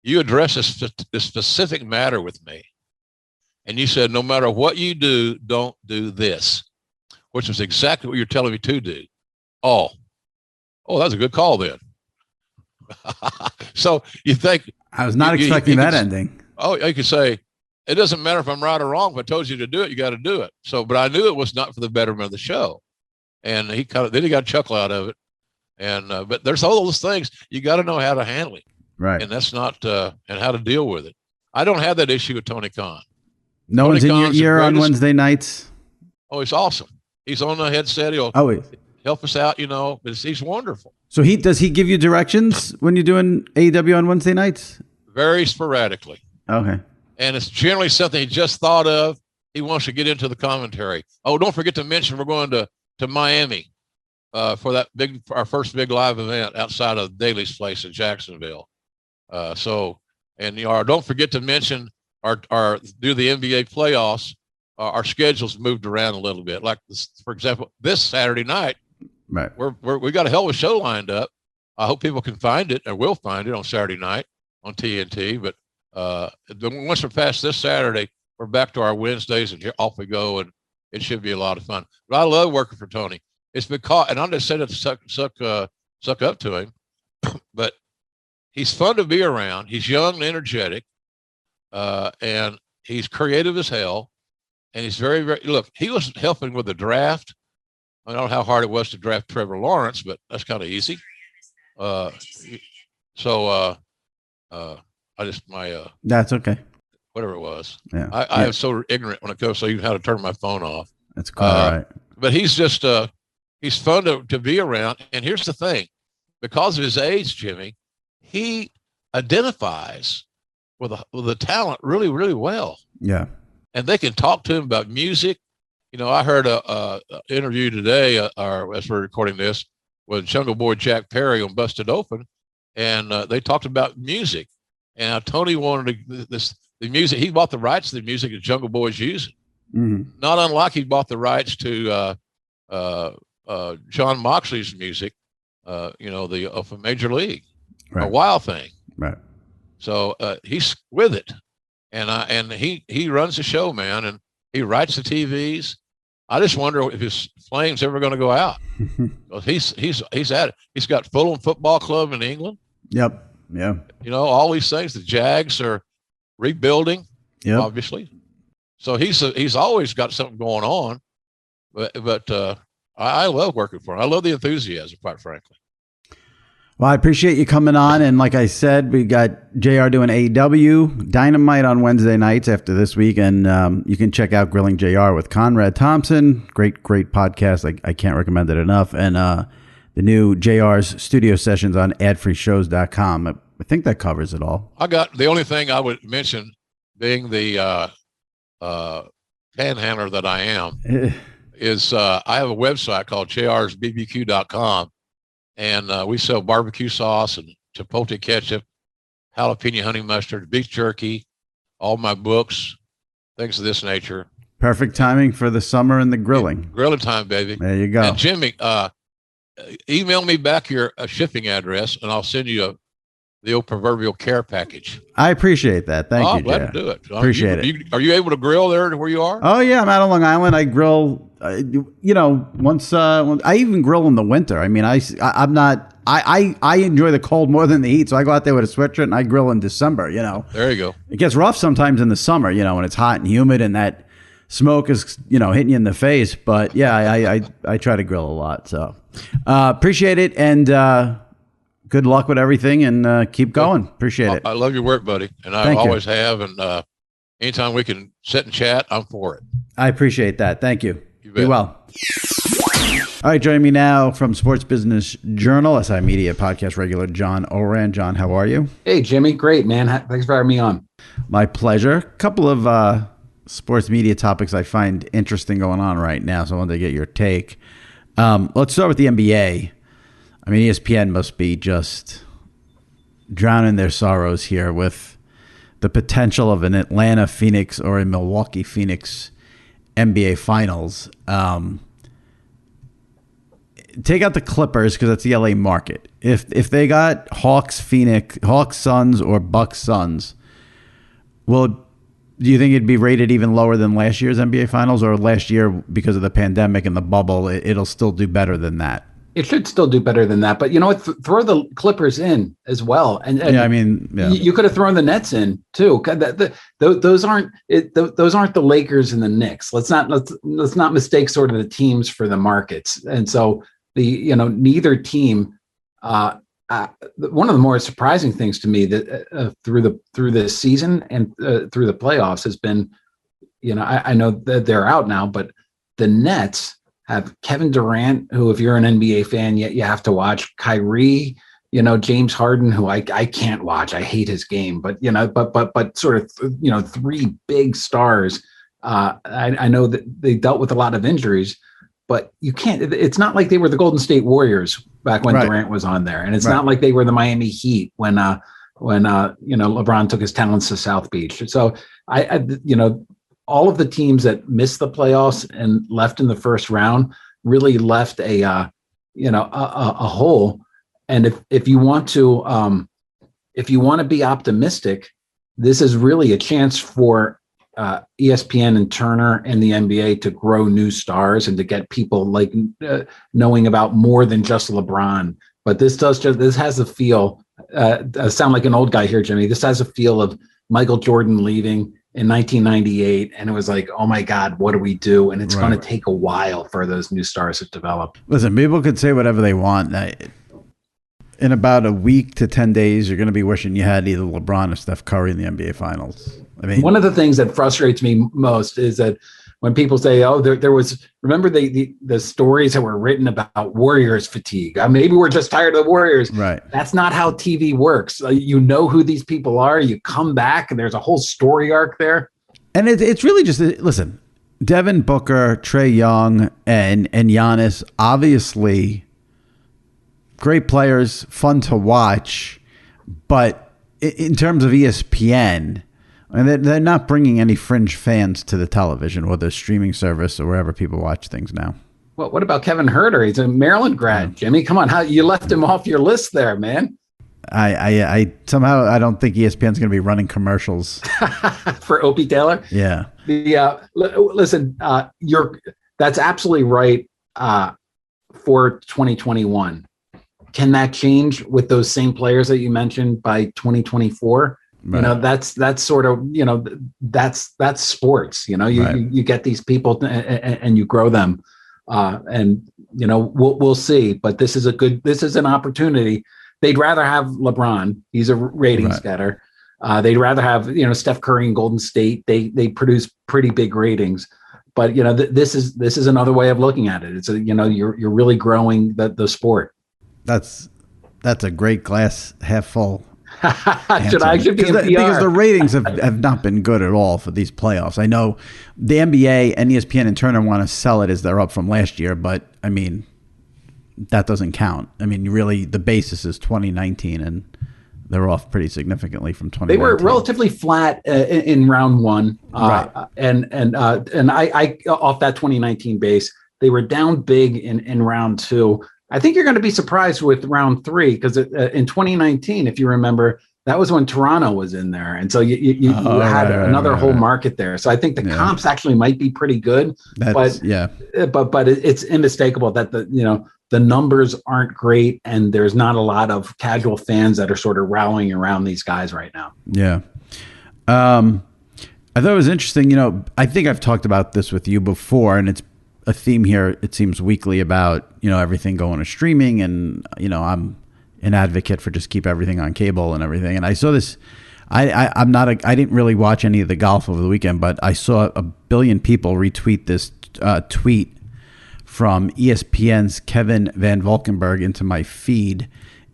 you addressed this specific matter with me. And you said, no matter what you do, don't do this, which was exactly what you're telling me to do. Oh, that's a good call then. So you think. I was not expecting that ending. Oh, you could say, it doesn't matter if I'm right or wrong. If I told you to do it, you got to do it. So, but I knew it was not for the betterment of the show. And then he got a chuckle out of it. And, but there's all those things you got to know how to handle it. Right. And that's not, and how to deal with it. I don't have that issue with Tony Khan. No one's in your ear on Wednesday nights. Oh, he's awesome. He's on the headset. He'll help us out, but he's wonderful. So does he give you directions when you're doing AEW on Wednesday nights? Very sporadically. Okay. And it's generally something he just thought of. He wants to get into the commentary. Oh, don't forget to mention we're going to Miami for our first big live event outside of Daly's place in Jacksonville. Don't forget to mention our do the NBA playoffs. Our schedule's moved around a little bit. Like this, for example, this Saturday night, right? We got a hell of a show lined up. I hope people can find it and will find it on Saturday night on TNT. But once we're past this Saturday, we're back to our Wednesdays and off we go, and it should be a lot of fun. But I love working for Tony. It's because, and I'm just saying it to suck up to him, but he's fun to be around. He's young and energetic, and he's creative as hell. And he's very, very, look, he was helping with the draft. I don't know how hard it was to draft Trevor Lawrence, but that's kind of easy. That's okay. Whatever it was. Yeah. I am so ignorant when it comes to even how to turn my phone off. That's quite all right. But he's just, he's fun to be around. And here's the thing, because of his age, Jimmy, he identifies with the talent really, really well. Yeah. And they can talk to him about music. I heard a interview today, or as we're recording this, with Jungle Boy Jack Perry on Busted Open, and they talked about music. And Tony wanted this the music. He bought the rights to the music that Jungle Boy's using. Mm-hmm. Not unlike he bought the rights to John Moxley's music. From Major League, right. a Wild Thing. Right. So he's with it, and he runs the show, man, and he writes the TVs. I just wonder if his flame's ever going to go out. he's at it. He's got Fulham Football Club in England. Yep. Yeah. All these things. The Jags are rebuilding, obviously. So he's always got something going on. But I love working for him. I love the enthusiasm, quite frankly. Well, I appreciate you coming on. And like I said, we got JR doing AEW Dynamite on Wednesday nights after this week. And you can check out Grilling JR with Conrad Thompson. Great podcast. I can't recommend it enough. And the new JR's studio sessions on adfreeshows.com. I think that covers it all. The only thing I would mention, being the panhandler that I am, is I have a website called jrsbbq.com. And we sell barbecue sauce and chipotle ketchup, jalapeno honey mustard, beef jerky, all my books, things of this nature. Perfect timing for the summer and the grilling. Grilling time, baby. There you go. And Jimmy, email me back your shipping address, and I'll send you the old proverbial care package. I appreciate that. Thank you, glad to do it. Appreciate it. Are you able to grill there where you are? Oh, yeah. I'm out on Long Island. I grill, once I even grill in the winter. I mean, I'm not, I enjoy the cold more than the heat. So I go out there with a sweatshirt and I grill in December, There you go. It gets rough sometimes in the summer, when it's hot and humid and that smoke is, hitting you in the face. But yeah, I try to grill a lot. So appreciate it. And, good luck with everything and keep going. Appreciate it. I love your work, buddy. And I always have. And anytime we can sit and chat, I'm for it. I appreciate that. Thank you. You bet. Be well. All right. Joining me now from Sports Business Journal, SI Media podcast regular, John Ourand. John, how are you? Hey, Jimmy. Great, man. Thanks for having me on. My pleasure. A couple of sports media topics I find interesting going on right now. So I wanted to get your take. Let's start with the NBA. I mean, ESPN must be just drowning their sorrows here with the potential of an Atlanta Phoenix or a Milwaukee Phoenix NBA Finals. Take out the Clippers because that's the LA market. If they got Hawks Suns, or Bucks Suns, do you think it'd be rated even lower than last year's NBA Finals, or last year because of the pandemic and the bubble, it'll still do better than that? It should still do better than that, but you know what? Throw the Clippers in as well, and you could have thrown the Nets in too. Those aren't the Lakers and the Knicks. Let's not mistake sort of the teams for the markets. And so neither team. One of the more surprising things to me that through this season and through the playoffs has been, I know that they're out now, but the Nets have Kevin Durant, who, if you're an NBA fan, yet you have to watch. Kyrie, James Harden, who I can't watch. I hate his game, but sort of, three big stars. I know that they dealt with a lot of injuries, but you can't. It's not like they were the Golden State Warriors back when Durant was on there, and it's not like they were the Miami Heat when LeBron took his talents to South Beach. So all of the teams that missed the playoffs and left in the first round really left a hole. And if you want to be optimistic, this is really a chance for ESPN and Turner and the NBA to grow new stars and to get people knowing about more than just LeBron. But this has a feel. I sound like an old guy here, Jimmy. This has a feel of Michael Jordan leaving in 1998, and it was like, oh my God, what do we do? And it's going to take a while for those new stars to develop. Listen, people could say whatever they want. In about a week to 10 days, you're going to be wishing you had either LeBron or Steph Curry in the NBA Finals. I mean, one of the things that frustrates me most is that when people say, "Oh, there was," remember the stories that were written about Warriors fatigue. Maybe we're just tired of the Warriors. Right. That's not how TV works. You know who these people are. You come back, and there's a whole story arc there. And it's really just listen. Devin Booker, Trae Young, and Giannis, obviously great players, fun to watch, but in terms of ESPN. And they're not bringing any fringe fans to the television or the streaming service or wherever people watch things now. Well, what about Kevin Herter? He's a Maryland grad. Jimmy, come on. How you left him off your list there, man? I somehow I don't think ESPN's going to be running commercials for Opie Taylor. Yeah. Listen, that's absolutely right. For 2021, can that change with those same players that you mentioned by 2024? Right. You know, that's sort of, you know, that's sports. You know, you get these people and you grow them. And, you know, we'll see. But this is an opportunity. They'd rather have LeBron. He's a ratings getter. They'd rather have, you know, Steph Curry and Golden State. They produce pretty big ratings. But, you know, this is another way of looking at it. It's you know, you're really growing the sport. That's a great glass half full. should be because the ratings have not been good at all for these playoffs. I know the NBA and ESPN and Turner want to sell it as they're up from last year, but I mean, that doesn't count. I mean, really, the basis is 2019, and they're off pretty significantly from 2019. They were relatively flat in round one, right? And I off that 2019 base, they were down big in round two. I think you're going to be surprised with round three because in 2019, if you remember, that was when Toronto was in there, and so you had another whole market there. So I think the comps actually might be pretty good, but it's unmistakable that the numbers aren't great, and there's not a lot of casual fans that are sort of rallying around these guys right now. Yeah. I thought it was interesting. You know, I think I've talked about this with you before, and it's a theme here, it seems, weekly about, you know, everything going to streaming, and, you know, I'm an advocate for just keep everything on cable and everything. And I saw this, I didn't really watch any of the golf over the weekend, but I saw a billion people retweet this tweet from ESPN's Kevin Van Valkenburg into my feed.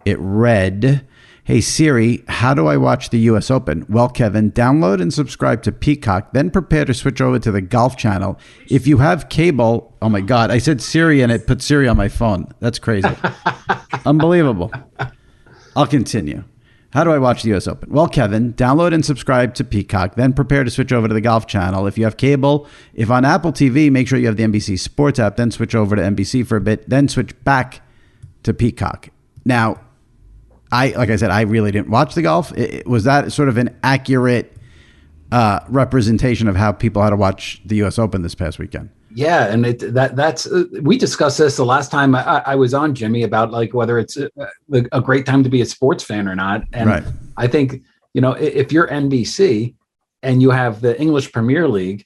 It read, "Hey Siri, how do I watch the U.S. Open? Well, Kevin, download and subscribe to Peacock, then prepare to switch over to the Golf Channel. If you have cable," oh my God, I said Siri and it put Siri on my phone. That's crazy. Unbelievable. I'll continue. "How do I watch the U.S. Open? Well, Kevin, download and subscribe to Peacock, then prepare to switch over to the Golf Channel. If you have cable, if on Apple TV, make sure you have the NBC Sports app, then switch over to NBC for a bit, then switch back to Peacock." Now, like I said, I really didn't watch the golf. Was that sort of an accurate representation of how people had to watch the U.S. Open this past weekend? Yeah, and that's we discussed this the last time I was on, Jimmy, about like whether it's a great time to be a sports fan or not. And I think, you know, if you're NBC and you have the English Premier League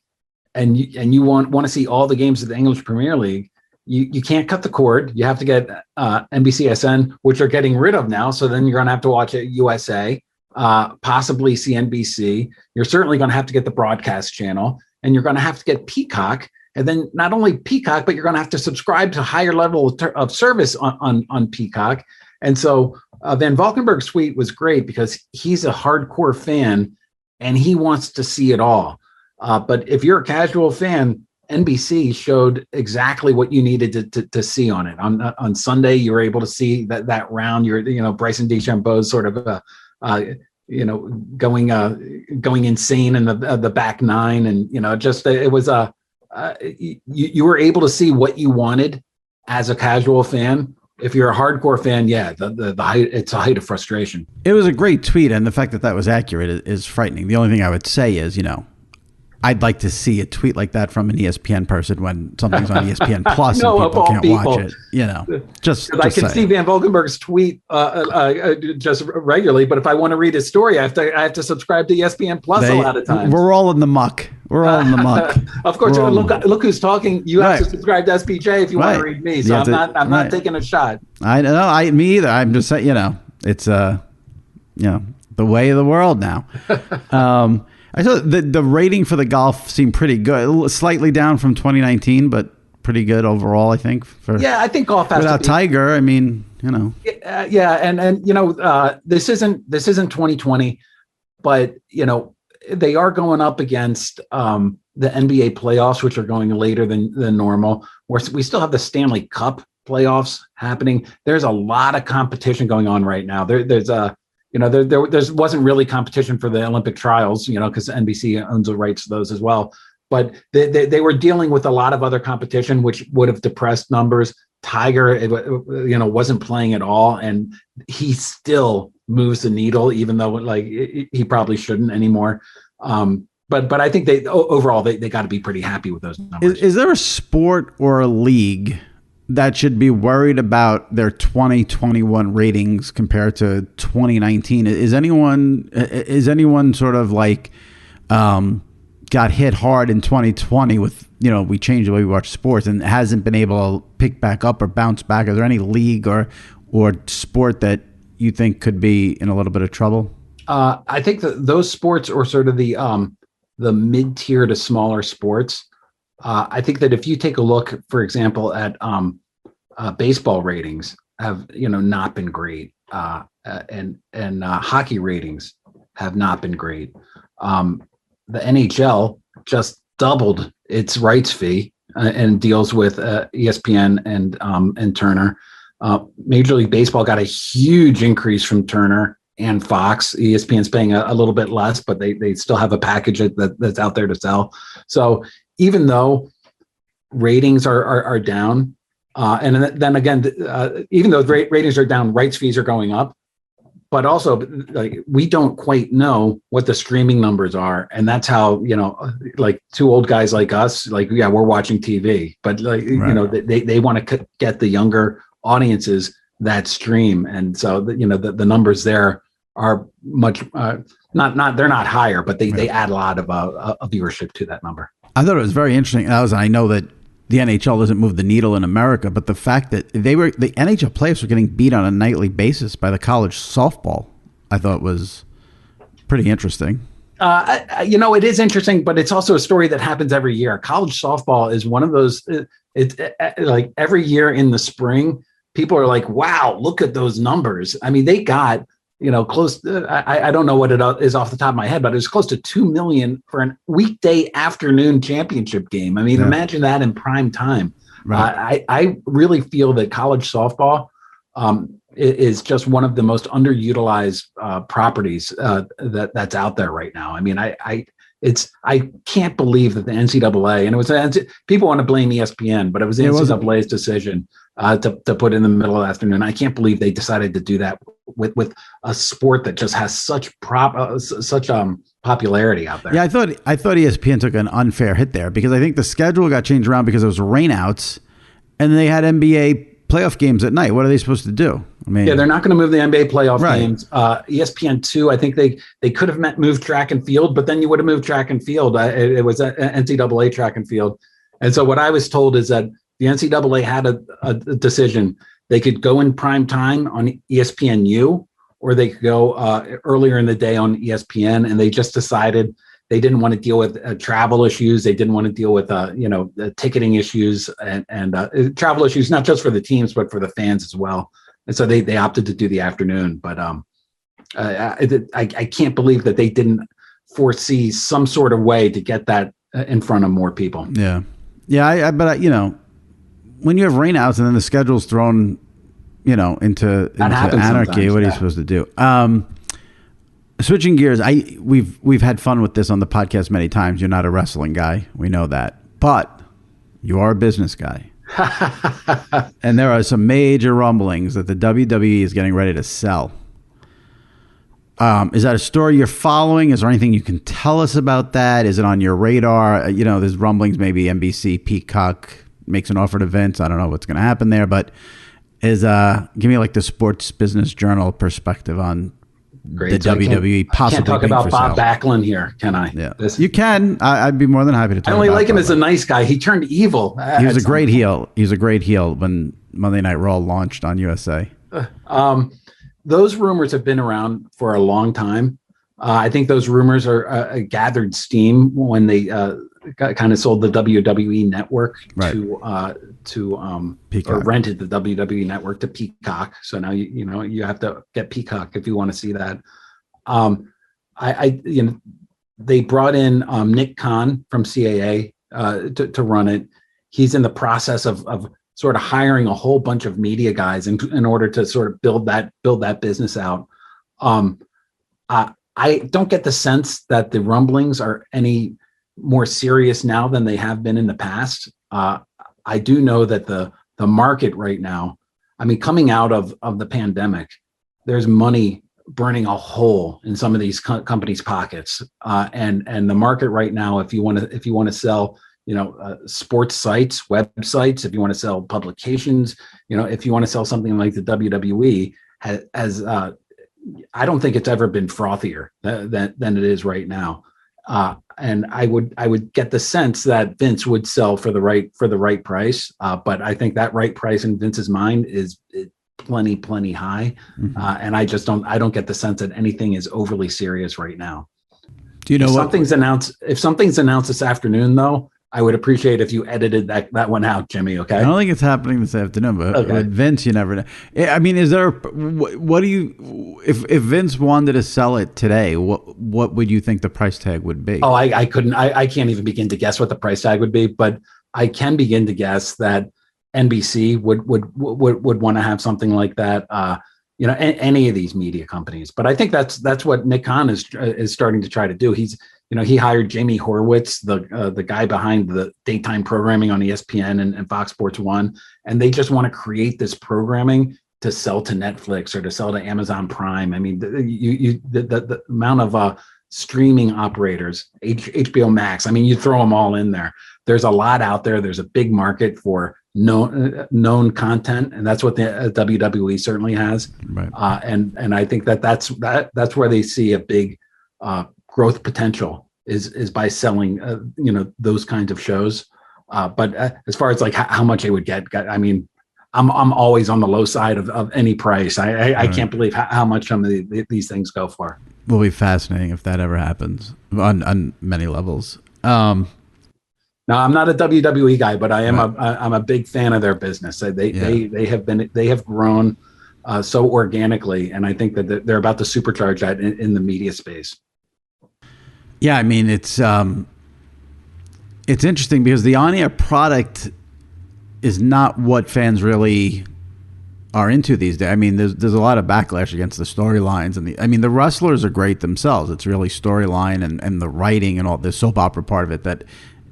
and you want to see all the games of the English Premier League, you can't cut the cord. You have to get NBCSN, which they're getting rid of now. So then you're going to have to watch it USA, possibly CNBC. You're certainly going to have to get the broadcast channel, and you're going to have to get Peacock. And then not only Peacock, but you're going to have to subscribe to higher level of service on Peacock. And so Van Valkenburg's tweet was great because he's a hardcore fan and he wants to see it all. But if you're a casual fan, NBC showed exactly what you needed to see on it. On Sunday, you were able to see that round. Bryson DeChambeau's sort of going insane in the back nine, and it was you were able to see what you wanted as a casual fan. If you're a hardcore fan, the height, it's a height of frustration. It was a great tweet, and the fact that was accurate is frightening. The only thing I would say is, I'd like to see a tweet like that from an ESPN person when something's on ESPN Plus and people can't watch it. Just I can see Van Valkenburg's tweet just regularly, but if I want to read his story, I have to subscribe to ESPN Plus a lot of times. We're all in the muck. We're all in the muck. Of course, look who's talking. You have to subscribe to SPJ if you want to read me. So I'm not taking a shot. I know. Me either. I'm just saying. It's the way of the world now. I thought the rating for the golf seemed pretty good, slightly down from 2019, but pretty good overall, I think. I think golf has without Tiger. I mean, this isn't 2020, but they are going up against the NBA playoffs, which are going later than normal. We still have the Stanley Cup playoffs happening. There's a lot of competition going on right now. There's there wasn't really competition for the Olympic trials, because NBC owns the rights to those as well. But they were dealing with a lot of other competition, which would have depressed numbers. Tiger, wasn't playing at all, and he still moves the needle, even though he probably shouldn't anymore. But I think overall they got to be pretty happy with those numbers. Is there a sport or a league that should be worried about their 2021 ratings compared to 2019? Is anyone sort of got hit hard in 2020 with, we changed the way we watch sports and hasn't been able to pick back up or bounce back? Is there any league or sport that you think could be in a little bit of trouble? I think that those sports are sort of the mid-tier to smaller sports. I think that if you take a look, for example, at baseball ratings have not been great, and hockey ratings have not been great. The NHL just doubled its rights fee and deals with ESPN and Turner. Major League Baseball got a huge increase from Turner and Fox. ESPN's paying a little bit less, but they still have a package that's out there to sell. So even though ratings are down, and then again, even though ratings are down, rights fees are going up. But also, we don't quite know what the streaming numbers are, and that's how two old guys like us, we're watching TV, but they want to get the younger audiences that stream, and so the numbers there are much they're not higher, but they add a lot of viewership to that number. I thought it was very interesting. I know that the NHL doesn't move the needle in America, but the fact that the NHL players were getting beat on a nightly basis by the college softball, I thought was pretty interesting. It is interesting, but it's also a story that happens every year. College softball is one of those. It's like every year in the spring, people are like, "Wow, look at those numbers!" I mean, they got close. I don't know what it is off the top of my head, but it was close to 2 million for a weekday afternoon championship game. I mean, imagine that in prime time. Right. I really feel that college softball is just one of the most underutilized properties that's out there right now. I mean, I can't believe that the NCAA, and it was people want to blame ESPN, but it was the NCAA's decision to put in the middle of the afternoon. I can't believe they decided to do that with a sport that just has such popularity out there. Yeah, I thought ESPN took an unfair hit there because I think the schedule got changed around because it was rainouts, and they had NBA playoff games at night. What are they supposed to do? I mean, they're not going to move the NBA playoff games. ESPN2, I think they could have moved track and field, but then you would have moved track and field. It was NCAA track and field, and so what I was told is that the NCAA had a decision. They could go in prime time on ESPNU, or they could go earlier in the day on ESPN. And they just decided they didn't want to deal with travel issues. They didn't want to deal with ticketing issues and travel issues, not just for the teams, but for the fans as well. And so they opted to do the afternoon. But I can't believe that they didn't foresee some sort of way to get that in front of more people. Yeah. But when you have rainouts and then the schedule's thrown, into anarchy, what are you supposed to do? Switching gears, we've had fun with this on the podcast many times. You're not a wrestling guy, we know that, but you are a business guy, and there are some major rumblings that the WWE is getting ready to sell. Is that a story you're following? Is there anything you can tell us about that? Is it on your radar? There's rumblings maybe NBC, Peacock makes an offer to Vince. I don't know what's going to happen there, but give me the Sports Business Journal perspective on the WWE possibly. Can't talk about Bob Backlund here, can I? Yeah, you can. I'd be more than happy to talk. I only like him as a nice guy. He turned evil. He was a great heel. He was a great heel when Monday Night Raw launched on USA. Those rumors have been around for a long time. I think those rumors are gathered steam when they kind of sold the WWE network to Peacock, or rented the WWE network to Peacock. So now you have to get Peacock if you want to see that. They brought in Nick Khan from CAA to run it. He's in the process of sort of hiring a whole bunch of media guys in order to sort of build that business out. I don't get the sense that the rumblings are any more serious now than they have been in the past. I do know that the market right now, I mean, coming out of the pandemic, there's money burning a hole in some of these companies' pockets, and the market right now, if you want to sell, sports sites, websites, if you want to sell publications, if you want to sell something like the WWE, has I don't think it's ever been frothier than it is right now. And I would get the sense that Vince would sell for the right price. But I think that right price in Vince's mind is plenty high. Mm-hmm. And I don't get the sense that anything is overly serious right now. Do you know if something's announced this afternoon, though, I would appreciate if you edited that one out, Jimmy. Okay. I don't think it's happening this afternoon, but with Vince, you never know. I mean, is there? What do you? If Vince wanted to sell it today, what would you think the price tag would be? Oh, I couldn't. I can't even begin to guess what the price tag would be, but I can begin to guess that NBC would want to have something like that. Any of these media companies. But I think that's what Nick Khan is starting to try to do. He hired Jamie Horowitz, the guy behind the daytime programming on ESPN and Fox Sports 1, and they just want to create this programming to sell to Netflix or to sell to Amazon Prime. I mean, the amount of streaming operators, HBO Max. I mean, you throw them all in there. There's a lot out there. There's a big market for known content, and that's what the WWE certainly has. Right. And I think that's where they see a big growth potential is by selling those kinds of shows. But as far as like how much they would get, I mean, I'm always on the low side of any price. I can't believe how much some of these things go for. Will be fascinating if that ever happens on many levels. Now, I'm not a WWE guy, but I am I'm a big fan of their business. They have grown so organically, and I think that they're about to supercharge that in the media space. Yeah, I mean, it's interesting because the on-air product is not what fans really are into these days. I mean, there's a lot of backlash against the storylines, and the wrestlers are great themselves. It's really storyline and the writing and all the soap opera part of it that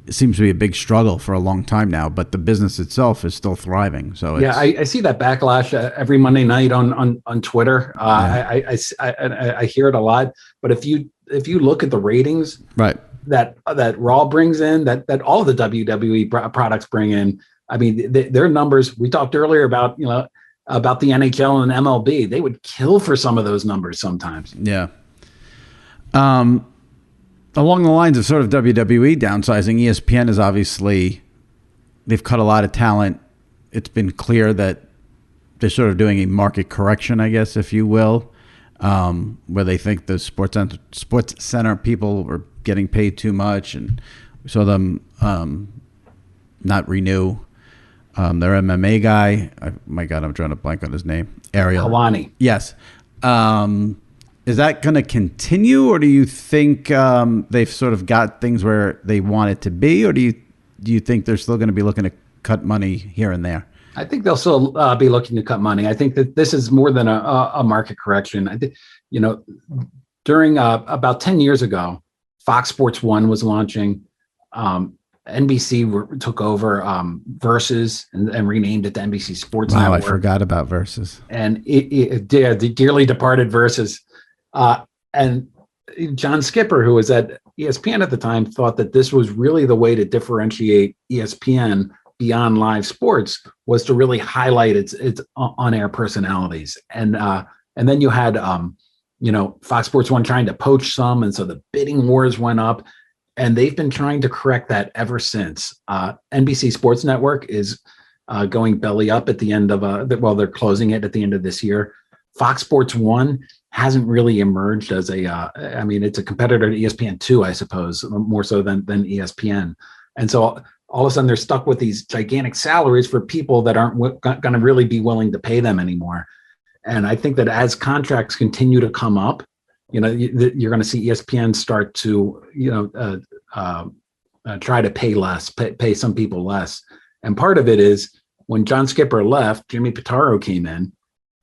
seems to be a big struggle for a long time now. But the business itself is still thriving. So I see that backlash every Monday night on Twitter. I hear it a lot. But if you look at the ratings, right, that Raw brings in, that all of the WWE products bring in, I mean, their numbers. We talked earlier about the NHL and MLB. They would kill for some of those numbers sometimes. Yeah. Along the lines of sort of WWE downsizing, ESPN is obviously, they've cut a lot of talent. It's been clear that they're sort of doing a market correction, I guess, if you will, where they think the Sports Center people are getting paid too much, and we saw them not renew their MMA guy. My God, I'm drawing a blank on his name. Ariel Helwani. Yes. Is that going to continue, or do you think they've sort of got things where they want it to be, or do you think they're still going to be looking to cut money here and there? I think they'll still be looking to cut money. I think that this is more than a market correction. I think, during about 10 years ago, Fox Sports 1 was launching. NBC took over Versus and renamed it to NBC Sports Network. I forgot about Versus. And the dearly departed Versus. And John Skipper, who was at ESPN at the time, thought that this was really the way to differentiate ESPN beyond live sports, was to really highlight its on-air personalities. And then you had Fox Sports 1 trying to poach some, and so the bidding wars went up, and they've been trying to correct that ever since. NBC Sports Network is going belly up at the end of they're closing it at the end of this year. Fox Sports 1 hasn't really emerged as it's a competitor to ESPN2, I suppose, more so than ESPN. And so all of a sudden they're stuck with these gigantic salaries for people that aren't going to really be willing to pay them anymore. And I think that as contracts continue to come up, you're going to see ESPN start to, try to pay less, pay some people less. And part of it is when John Skipper left, Jimmy Pitaro came in.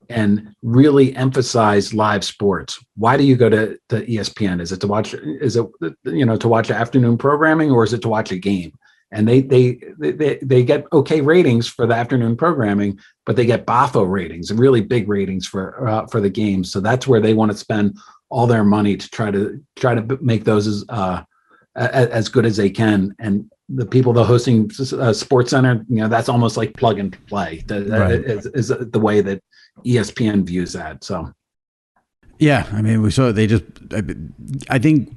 and really emphasize live sports. Why do you go to ESPN? Is it to watch? Is it to watch afternoon programming, or is it to watch a game? And they get okay ratings for the afternoon programming, but they get BAFO ratings and really big ratings for the games. So that's where they want to spend all their money to try to make those as good as they can. And the people that are hosting Sports Center, that's almost like plug and play. Is the way that ESPN views that. So, yeah, I mean, I think.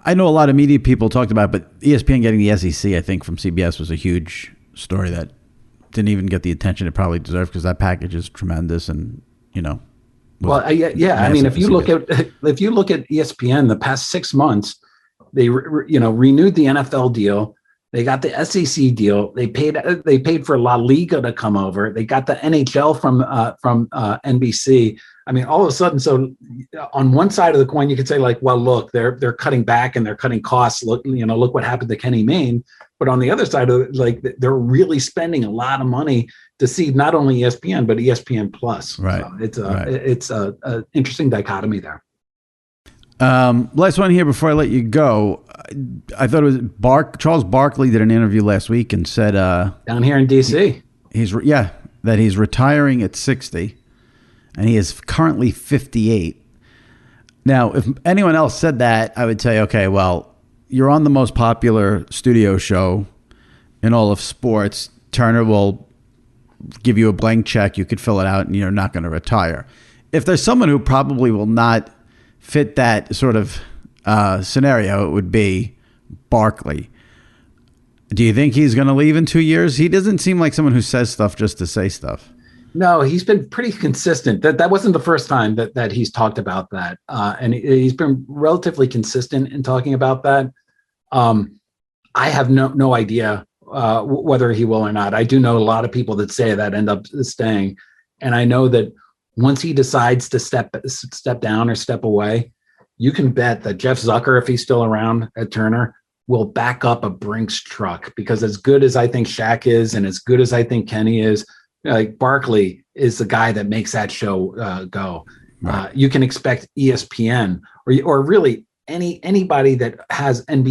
I know a lot of media people talked about it, but ESPN getting the SEC, I think, from CBS was a huge story that didn't even get the attention it probably deserved, because that package is tremendous, and Well, yeah. I mean, if you look at ESPN, the past 6 months, they renewed the NFL deal. They got the SEC deal. They paid for La Liga to come over. They got the NHL from NBC. I mean, all of a sudden, so on one side of the coin, you could say like, well, look, they're cutting back and they're cutting costs. Look what happened to Kenny Mayne. But on the other side of it, like, they're really spending a lot of money to see not only ESPN but ESPN Plus. Right. So it's a interesting dichotomy there. Last one here before I let you go. I thought it was Charles Barkley did an interview last week and said down here in DC, that he's retiring at 60. And he is currently 58. Now, if anyone else said that, I would say, okay, well, you're on the most popular studio show in all of sports. Turner will give you a blank check. You could fill it out and you're not going to retire. If there's someone who probably will not fit that sort of scenario, it would be Barkley. Do you think he's going to leave in 2 years? He doesn't seem like someone who says stuff just to say stuff. No, he's been pretty consistent. That wasn't the first time that he's talked about that. And he's been relatively consistent in talking about that. I have no idea whether he will or not. I do know a lot of people that say that end up staying. And I know that once he decides to step down or step away, you can bet that Jeff Zucker, if he's still around at Turner, will back up a Brinks truck, because as good as I think Shaq is and as good as I think Kenny is, like, Barkley is the guy that makes that show go. Right. You can expect ESPN or really anybody that has the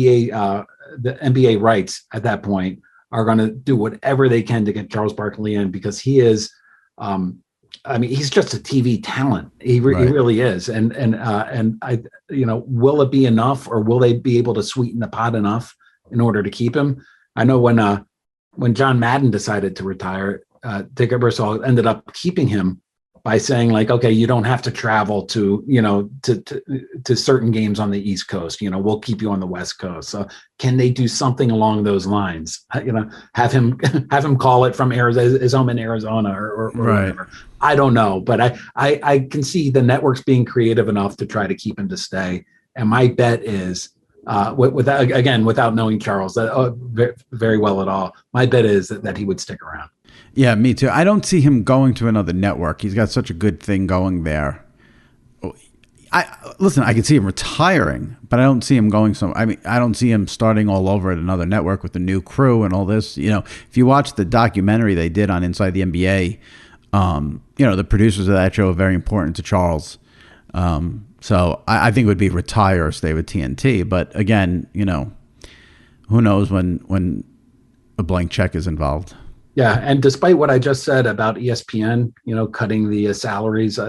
NBA rights at that point are going to do whatever they can to get Charles Barkley in, because he is, he's just a TV talent. He really is. And I, will it be enough, or will they be able to sweeten the pot enough in order to keep him? I know when John Madden decided to retire, Dick Ebersol ended up keeping him by saying, like, okay, you don't have to travel to certain games on the East Coast. We'll keep you on the West Coast. So can they do something along those lines? Have him call it from Arizona, his home in Arizona or whatever. I don't know, but I can see the networks being creative enough to try to keep him to stay. And my bet is, without knowing Charles very well at all, my bet is that he would stick around. Yeah, me too. I don't see him going to another network. He's got such a good thing going there. I can see him retiring, but I don't see him going I don't see him starting all over at another network with a new crew and all this. If you watch the documentary they did on Inside the NBA, the producers of that show are very important to Charles. So I think it would be retire or stay with TNT. But again, who knows when a blank check is involved. Yeah, and despite what I just said about ESPN, cutting the salaries,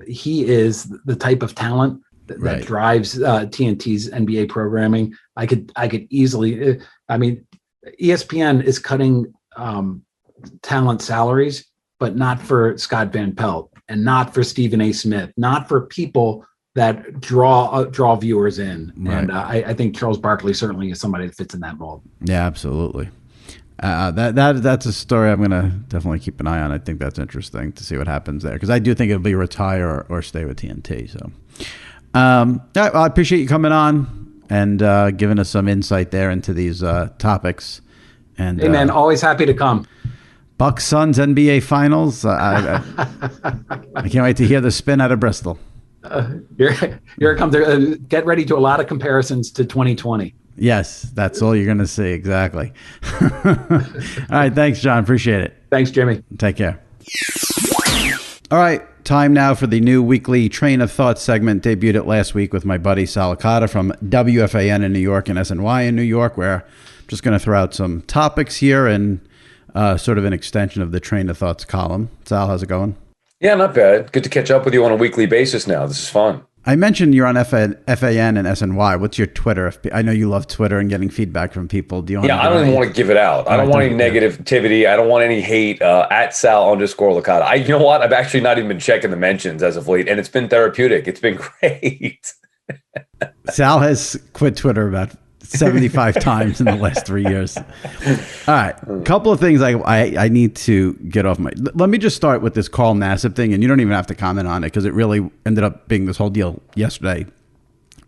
he is the type of talent that drives TNT's NBA programming. I could easily. ESPN is cutting talent salaries, but not for Scott Van Pelt and not for Stephen A. Smith, not for people that draw viewers in. Right. And I think Charles Barkley certainly is somebody that fits in that mold. Yeah, absolutely. That's a story I'm going to definitely keep an eye on. I think that's interesting to see what happens there, because I do think it'll be retire or stay with TNT. So, I appreciate you coming on and giving us some insight there into these topics. And hey, man, always happy to come. Bucks Suns NBA Finals. I can't wait to hear the spin out of Bristol. Here it comes. Get ready to a lot of comparisons to 2020. Yes, that's all you're going to see. Exactly. All right. Thanks, John. Appreciate it. Thanks, Jimmy. Take care. All right, time now for the new weekly Train of Thought segment. Debuted it last week with my buddy Salicata from WFAN in New York and SNY in New York, where I'm just going to throw out some topics here and sort of an extension of the Train of Thoughts column. Sal, how's it going? Yeah, not bad. Good to catch up with you on a weekly basis now. This is fun. I mentioned you're on FAN and SNY. What's your Twitter? I know you love Twitter and getting feedback from people. Do you? Yeah, I don't even want to give it out. I don't want any negativity. I don't want any hate. At Sal_Licata. You know what? I've actually not even been checking the mentions as of late, and it's been therapeutic. It's been great. Sal has quit Twitter about 75 times in the last 3 years. All right. A couple of things I need to get off my... Let me just start with this Carl Nassib thing, and you don't even have to comment on it because it really ended up being this whole deal yesterday,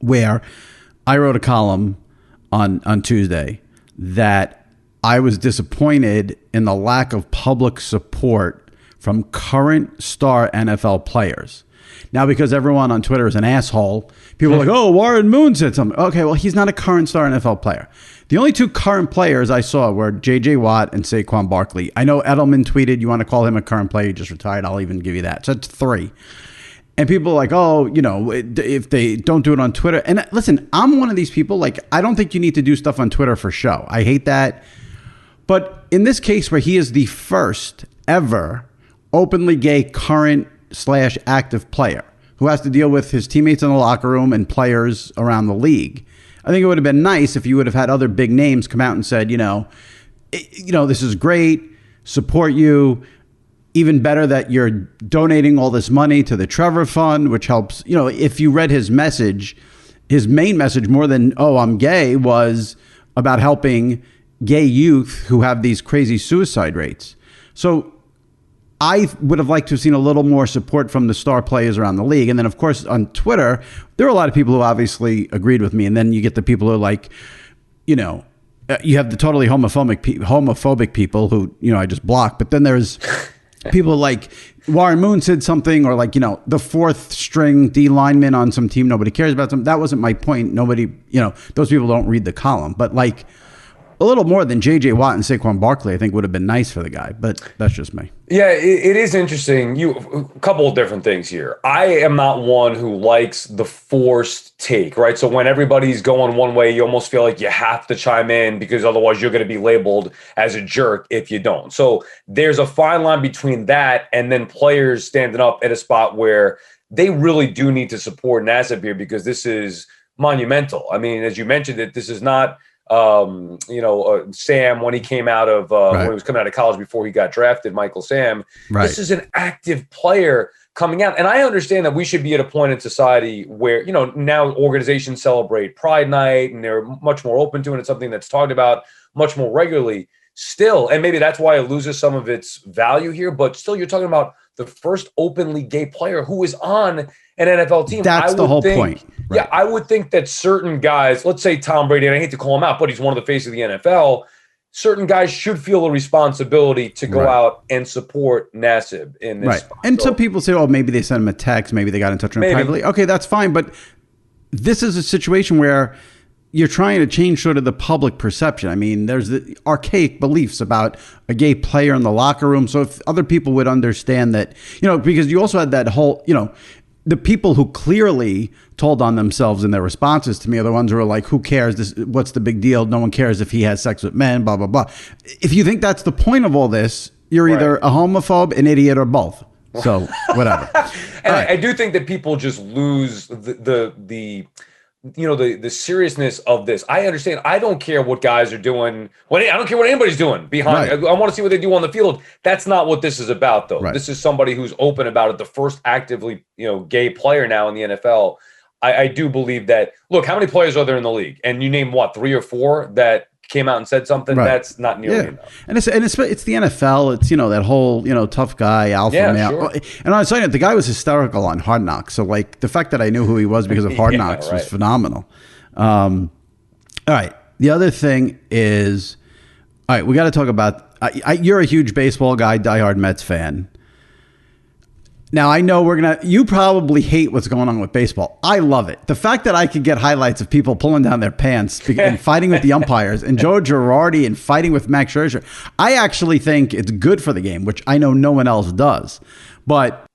where I wrote a column on Tuesday that I was disappointed in the lack of public support from current star NFL players. Now, because everyone on Twitter is an asshole, people are like, oh, Warren Moon said something. Okay, well, he's not a current star NFL player. The only two current players I saw were J.J. Watt and Saquon Barkley. I know Edelman tweeted, you want to call him a current player, he just retired, I'll even give you that. So that's three. And people are like, oh, you know, if they don't do it on Twitter. And listen, I'm one of these people, like, I don't think you need to do stuff on Twitter for show. I hate that. But in this case where he is the first ever openly gay current/active player who has to deal with his teammates in the locker room and players around the league, I think it would have been nice if you would have had other big names come out and said, you know, this is great, support you. Even better that you're donating all this money to the Trevor Fund, which helps. You know, if you read his message, his main message more than, oh, I'm gay, was about helping gay youth who have these crazy suicide rates. So I would have liked to have seen a little more support from the star players around the league. And then, of course, on Twitter, there are a lot of people who obviously agreed with me. And then you get the people who are like, you know, you have the totally homophobic people who, you know, I just block. But then there's people like Warren Moon said something, or like, you know, the fourth string D lineman on some team nobody cares about them. That wasn't my point. Nobody, you know, those people don't read the column. But like a little more than J.J. Watt and Saquon Barkley, I think would have been nice for the guy. But that's just me. Yeah, it is interesting. A couple of different things here. I am not one who likes the forced take, right? So when everybody's going one way, you almost feel like you have to chime in because otherwise you're going to be labeled as a jerk if you don't. So there's a fine line between that and then players standing up at a spot where they really do need to support Nassib here because this is monumental. I mean, as you mentioned it, this is not Sam, when he came out of when he was coming out of college before he got drafted, Michael Sam. Right. This is an active player coming out. And I understand that we should be at a point in society where, you know, now organizations celebrate Pride Night and they're much more open to it. It's something that's talked about much more regularly still. And maybe that's why it loses some of its value here. But still, you're talking about the first openly gay player who is on an NFL team. That's the whole point. Right. Yeah, I would think that certain guys, let's say Tom Brady, and I hate to call him out, but he's one of the faces of the NFL. Certain guys should feel a responsibility to go out and support Nassib in this. Right. Spot. And some people say, oh, maybe they sent him a text, maybe they got in touch with him privately. Okay, that's fine. But this is a situation where you're trying to change sort of the public perception. I mean, there's the archaic beliefs about a gay player in the locker room. So if other people would understand that, you know, because you also had that whole, you know, the people who clearly told on themselves in their responses to me are the ones who are like, who cares? This, what's the big deal? No one cares if he has sex with men, blah, blah, blah. If you think that's the point of all this, you're either a homophobe, an idiot, or both. So whatever. And I do think that people just lose the seriousness of this. I understand. I don't care what guys are doing. I don't care what anybody's doing behind. Right. I want to see what they do on the field. That's not what this is about, though. Right. This is somebody who's open about it. The first actively, gay player now in the NFL. I do believe that. Look, how many players are there in the league? And you name what, 3 or 4 that came out and said something? Right. That's not nearly enough. And it's the NFL. It's that whole tough guy alpha male. Sure. And I was saying the guy was hysterical on Hard Knocks. So like the fact that I knew who he was because of Hard Knocks was phenomenal. All right. The other thing is, all right, we got to talk about. You're a huge baseball guy, diehard Mets fan. Now, I know you probably hate what's going on with baseball. I love it. The fact that I could get highlights of people pulling down their pants and fighting with the umpires and Joe Girardi and fighting with Max Scherzer. I actually think it's good for the game, which I know no one else does. But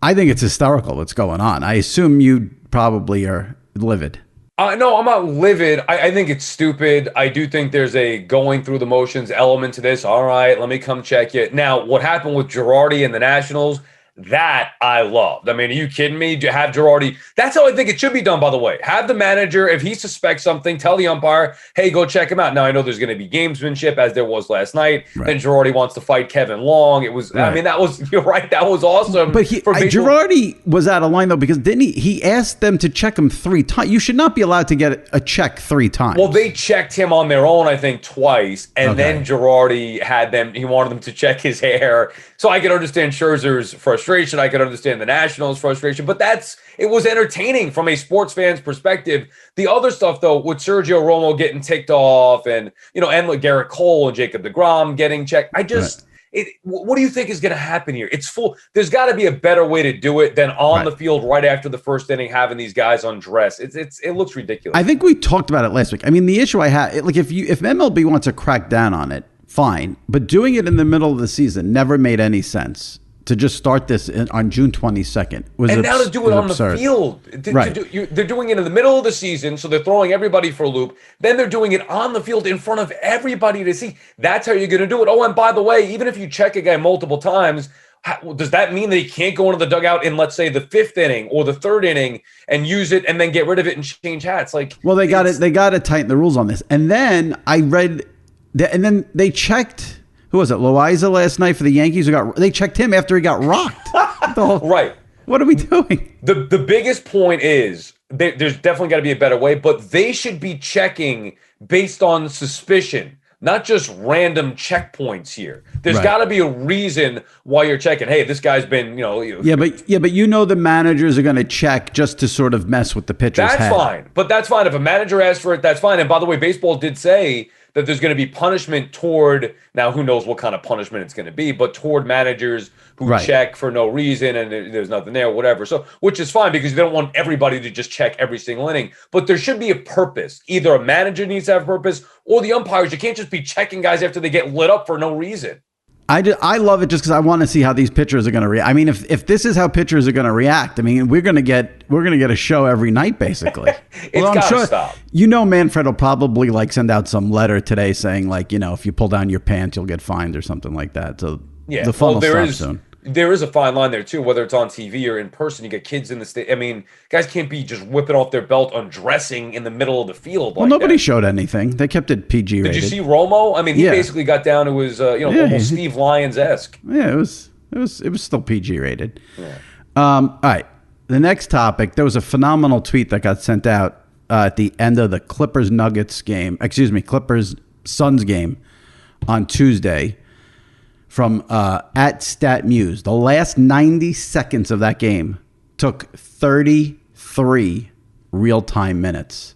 I think it's hysterical what's going on. I assume you probably are livid. No, I'm not livid. I think it's stupid. I do think there's a going through the motions element to this. All right, let me come check it. Now, what happened with Girardi and the Nationals, that I loved. I mean, are you kidding me? To have Girardi, that's how I think it should be done, by the way. Have the manager, if he suspects something, tell the umpire, hey, go check him out. Now, I know there's going to be gamesmanship, as there was last night. Right. And Girardi wants to fight Kevin Long. It was, right. I mean, that was, you're right, that was awesome. But Girardi was out of line, though, because didn't he asked them to check him 3 times. You should not be allowed to get a check 3 times. Well, they checked him on their own, I think, twice. And then Girardi had them, he wanted them to check his hair. So I could understand Scherzer's frustration. I could understand the Nationals' frustration. But it was entertaining from a sports fan's perspective. The other stuff, though, with Sergio Romo getting ticked off and, and with Garrett Cole and Jacob deGrom getting checked, what do you think is going to happen here? It's full. There's got to be a better way to do it than on the field right after the first inning, having these guys undressed. It looks ridiculous. I think we talked about it last week. I mean, the issue I have, like if MLB wants to crack down on it, fine. But doing it in the middle of the season never made any sense. To just start this on June 22nd was and now to do it on absurd. The field. They're doing it in the middle of the season, so they're throwing everybody for a loop. Then they're doing it on the field in front of everybody to see. That's how you're going to do it. Oh, and by the way, even if you check a guy multiple times, does that mean that he can't go into the dugout in, let's say, the 5th inning or the 3rd inning and use it and then get rid of it and change hats? Well, they got to tighten the rules on this. And then I read that, and then they checked. Who was it? Loaiza last night for the Yankees. They checked him after he got rocked. Right. What are we doing? The biggest point is there's definitely got to be a better way, but they should be checking based on suspicion, not just random checkpoints here. There's got to be a reason why you're checking. Hey, this guy's been, but the managers are going to check just to sort of mess with the pitcher's head. That's fine. But that's fine. If a manager asks for it, that's fine. And by the way, baseball did say that there's going to be punishment toward, now who knows what kind of punishment it's going to be, but toward managers who check for no reason and there's nothing there, whatever. So, which is fine because they don't want everybody to just check every single inning. But there should be a purpose. Either a manager needs to have a purpose or the umpires. You can't just be checking guys after they get lit up for no reason. I love it just because I want to see how these pitchers are going to react. I mean, if this is how pitchers are going to react, I mean, we're going to get a show every night basically. It's got to stop. Manfred will probably send out some letter today saying if you pull down your pants, you'll get fined or something like that. So the fun will stop soon. There is a fine line there too, whether it's on TV or in person. You get kids in the state. I mean, guys can't be just whipping off their belt, undressing in the middle of the field. Well, nobody showed anything. They kept it PG rated. Did you see Romo? I mean, he basically got down to his, almost Steve Lyons-esque. Yeah, it was still PG rated. Yeah. All right, the next topic. There was a phenomenal tweet that got sent out at the end of the Clippers-Suns game on Tuesday. From at StatMuse. The last 90 seconds of that game took 33 real-time minutes.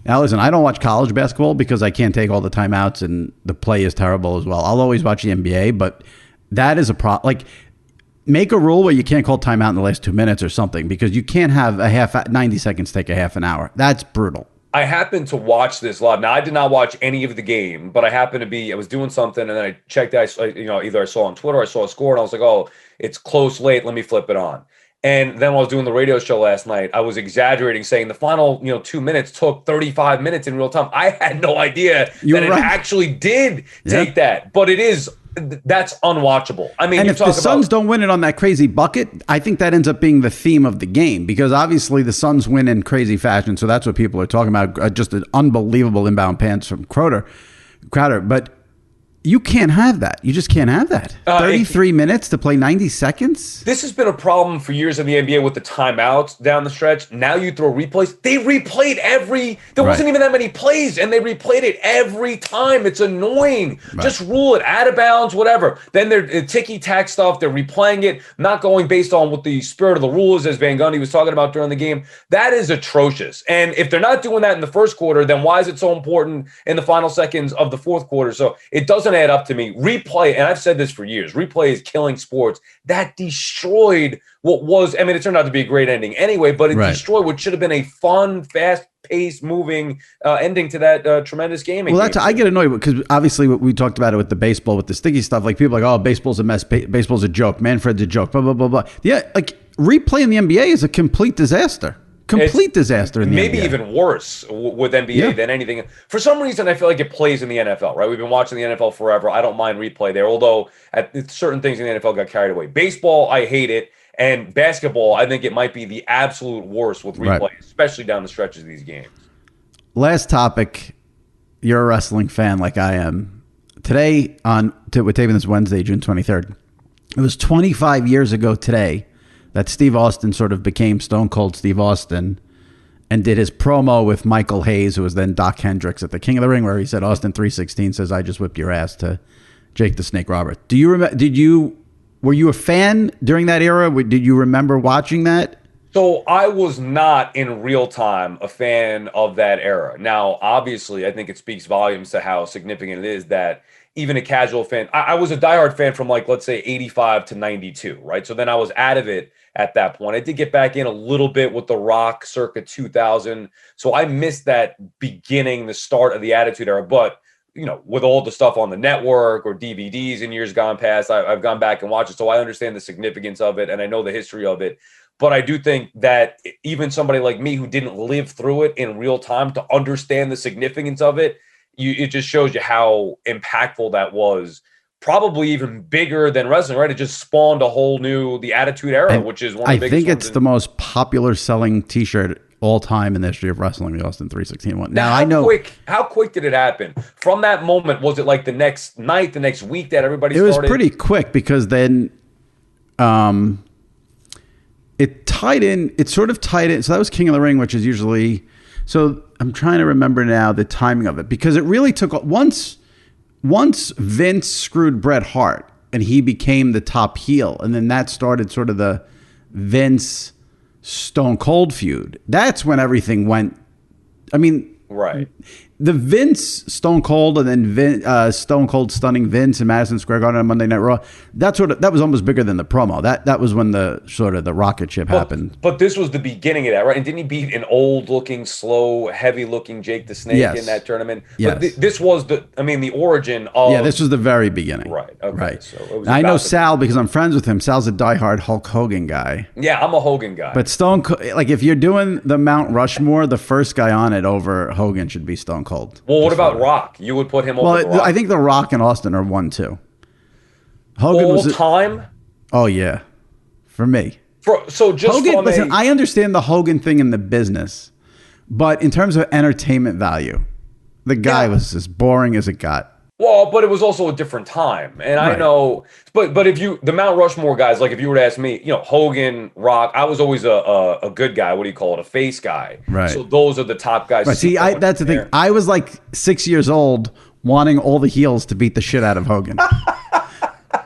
Now, listen, I don't watch college basketball because I can't take all the timeouts and the play is terrible as well. I'll always watch the NBA, but that is a problem. Make a rule where you can't call timeout in the last 2 minutes or something because you can't have 90 seconds take a half an hour. That's brutal. I happened to watch this live. Now, I did not watch any of the game, but I was doing something, and then I checked out, either I saw on Twitter, I saw a score, and I was like, oh, it's close late, let me flip it on. And then when I was doing the radio show last night, I was exaggerating, saying the final 2 minutes took 35 minutes in real time. I had no idea that it actually did take that, but that's unwatchable. I mean, and if the Suns don't win it on that crazy bucket, I think that ends up being the theme of the game because obviously the Suns win in crazy fashion. So that's what people are talking about. Just an unbelievable inbound pass from Crowder. But you can't have that. You just can't have that. 33 minutes to play 90 seconds? This has been a problem for years in the NBA with the timeouts down the stretch. Now you throw replays. They replayed there wasn't even that many plays, and they replayed it every time. It's annoying. Right. Just rule it, out of bounds, whatever. Then they're ticky-tack stuff. They're replaying it, not going based on what the spirit of the rule is, as Van Gundy was talking about during the game. That is atrocious. And if they're not doing that in the first quarter, then why is it so important in the final seconds of the fourth quarter? So it doesn't add up to me. Replay, and I've said this for years, replay is killing sports. That destroyed what was, I mean, it turned out to be a great ending anyway, but it destroyed what should have been a fun, fast-paced, moving ending to that tremendous game. Well, I get annoyed because obviously we talked about it with the baseball, with the sticky stuff. Like people are like, oh, baseball's a mess. Baseball's a joke. Manfred's a joke. Blah, blah, blah, blah. Yeah, replay in the NBA is a complete disaster. Disaster in the maybe NBA. Even worse with NBA than anything. For some reason, I feel like it plays in the NFL, right? We've been watching the NFL forever. I don't mind replay there, although at certain things in the NFL got carried away. Baseball, I hate it. And basketball, I think it might be the absolute worst with replay, especially down the stretches of these games. Last topic. You're a wrestling fan like I am. Today, we're taping this Wednesday, June 23rd. It was 25 years ago today that Steve Austin sort of became Stone Cold Steve Austin and did his promo with Michael Hayes, who was then Doc Hendricks at the King of the Ring, where he said, Austin 316 says, I just whipped your ass, to Jake the Snake Roberts. Do you remember? Were you a fan during that era? Did you remember watching that? So I was not in real time a fan of that era. Now, obviously, I think it speaks volumes to how significant it is that even a casual fan, I was a diehard fan from like, let's say 85 to 92, right? So then I was out of it at that point. I did get back in a little bit with The Rock circa 2000. So I missed that beginning, the start of the Attitude Era. But, you know, with all the stuff on the network or DVDs in years gone past, I've gone back and watched it. So I understand the significance of it and I know the history of it. But I do think that even somebody like me who didn't live through it in real time to understand the significance of it, it just shows you how impactful that was. Probably even bigger than wrestling, right? It just spawned a whole new, the Attitude Era, which is one of the biggest. I think it's the most popular selling T-shirt all time in the history of wrestling, the Austin 316 one. Now I know. How quick did it happen? From that moment, was it like the next night, the next week that everybody started? It was pretty quick because then it tied in. It sort of tied in. So that was King of the Ring, which is usually. So I'm trying to remember now the timing of it, because it really took once Vince screwed Bret Hart and he became the top heel, and then that started sort of the Vince Stone Cold feud. That's when everything went. I mean, right. The Vince Stone Cold and then Stone Cold stunning Vince in Madison Square Garden on Monday Night Raw. That was almost bigger than the promo. That was when the sort of the rocket ship happened. But this was the beginning of that, right? And didn't he beat an old looking, slow, heavy looking Jake the Snake in that tournament? Yes. But this was the origin of. Yeah, this was the very beginning. Right. Okay. Right. So it was I know Sal because I'm friends with him. Sal's a diehard Hulk Hogan guy. Yeah, I'm a Hogan guy. But like if you're doing the Mount Rushmore, the first guy on it over Hogan should be Stone Cold. Well, what about Rock? You would put him over The Rock? I think The Rock and Austin are 1-2. Hogan all time? Oh yeah, for me. So just Hogan. Listen, I understand the Hogan thing in the business, but in terms of entertainment value, the guy was as boring as it got. Well, but it was also a different time, and I know. But if the Mount Rushmore guys, like if you were to ask me, Hogan, Rock, I was always a good guy. What do you call it? A face guy. Right. So those are the top guys. Right. See, that's the thing. I was like 6 years old, wanting all the heels to beat the shit out of Hogan.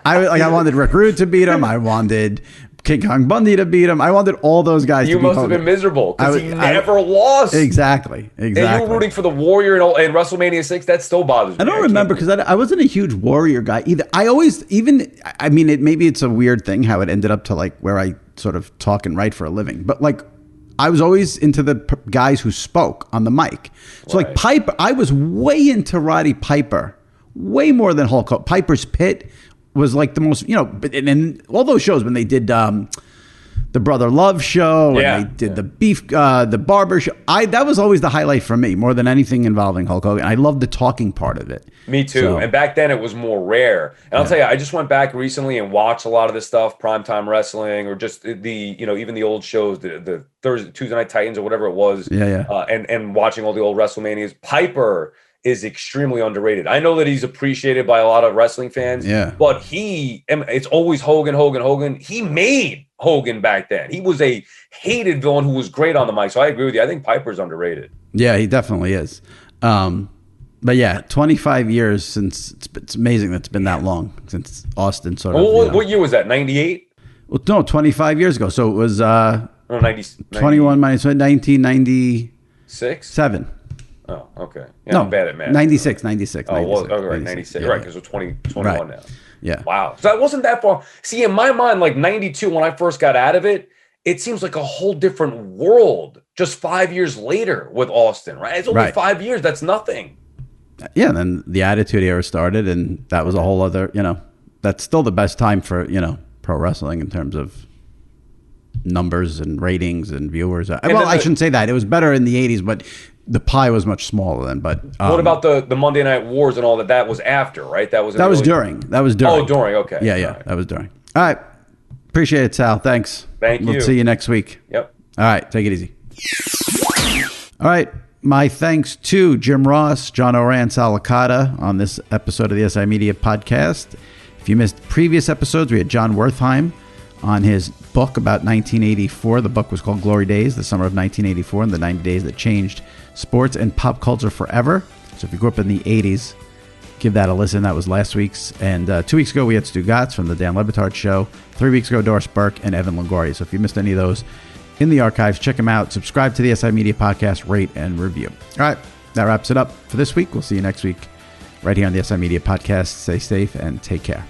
I wanted Rick Rude to beat him. I wanted King Kong Bundy to beat him. I wanted all those guys to beat Hogan. You must have been miserable because he never lost. Exactly. And you were rooting for the Warrior in WrestleMania 6. That still bothers me. I don't remember because I wasn't a huge Warrior guy either. Maybe it's a weird thing how it ended up to like where I sort of talk and write for a living. But like I was always into the guys who spoke on the mic. So like Piper, I was way into Roddy Piper, way more than Hulk Hogan. Piper's Pit was like the most, and all those shows when they did the Brother Love show and they did the barber show. That was always the highlight for me more than anything involving Hulk Hogan. I loved the talking part of it. Me too. So, and back then it was more rare. And I'll tell you, I just went back recently and watched a lot of this stuff, Primetime Wrestling, or just even the old shows, the Tuesday Night Titans or whatever it was. And watching all the old WrestleManias. Piper is extremely underrated. I know that he's appreciated by a lot of wrestling fans, but it's always Hogan. He made Hogan back then. He was a hated villain who was great on the mic. So I agree with you. I think Piper's underrated. Yeah, he definitely is. But yeah, 25 years since it's amazing that it's been that long since Austin sort of. What year was that? 98? Well, no, 25 years ago. So it was 90, 21 minus 1996. 7. Oh, okay. Yeah, no, I'm bad at math. 96. Oh, right, 96. Right, because we're 21 now. Yeah. Wow. So that wasn't that far. See, in my mind, like 92, when I first got out of it, it seems like a whole different world just 5 years later with Austin, right? It's only 5 years. That's nothing. Yeah, and then the Attitude Era started, and that was a whole other, that's still the best time for, pro wrestling in terms of numbers and ratings and viewers. I shouldn't say that. It was better in the 80s, but the pie was much smaller then. But what about the Monday Night Wars and all that? That was after, right? That was during. Oh, during. Okay. Yeah. Right. That was during. All right. Appreciate it, Sal. Thanks. Thank you. We'll see you next week. Yep. All right. Take it easy. All right. My thanks to Jim Ross, John Ourand, Sal Licata on this episode of the SI Media Podcast. If you missed previous episodes, we had John Wertheim on his book about 1984. The book was called Glory Days, the summer of 1984, and the 90 days that changed sports and pop culture forever. So if you grew up in the 80s, give that a listen. That was last week's. And 2 weeks ago, we had Stu Gatz from the Dan Le Batard Show. 3 weeks ago, Doris Burke and Evan Longoria. So if you missed any of those in the archives, check them out. Subscribe to the SI Media Podcast, rate and review. All right, that wraps it up for this week. We'll see you next week right here on the SI Media Podcast. Stay safe and take care.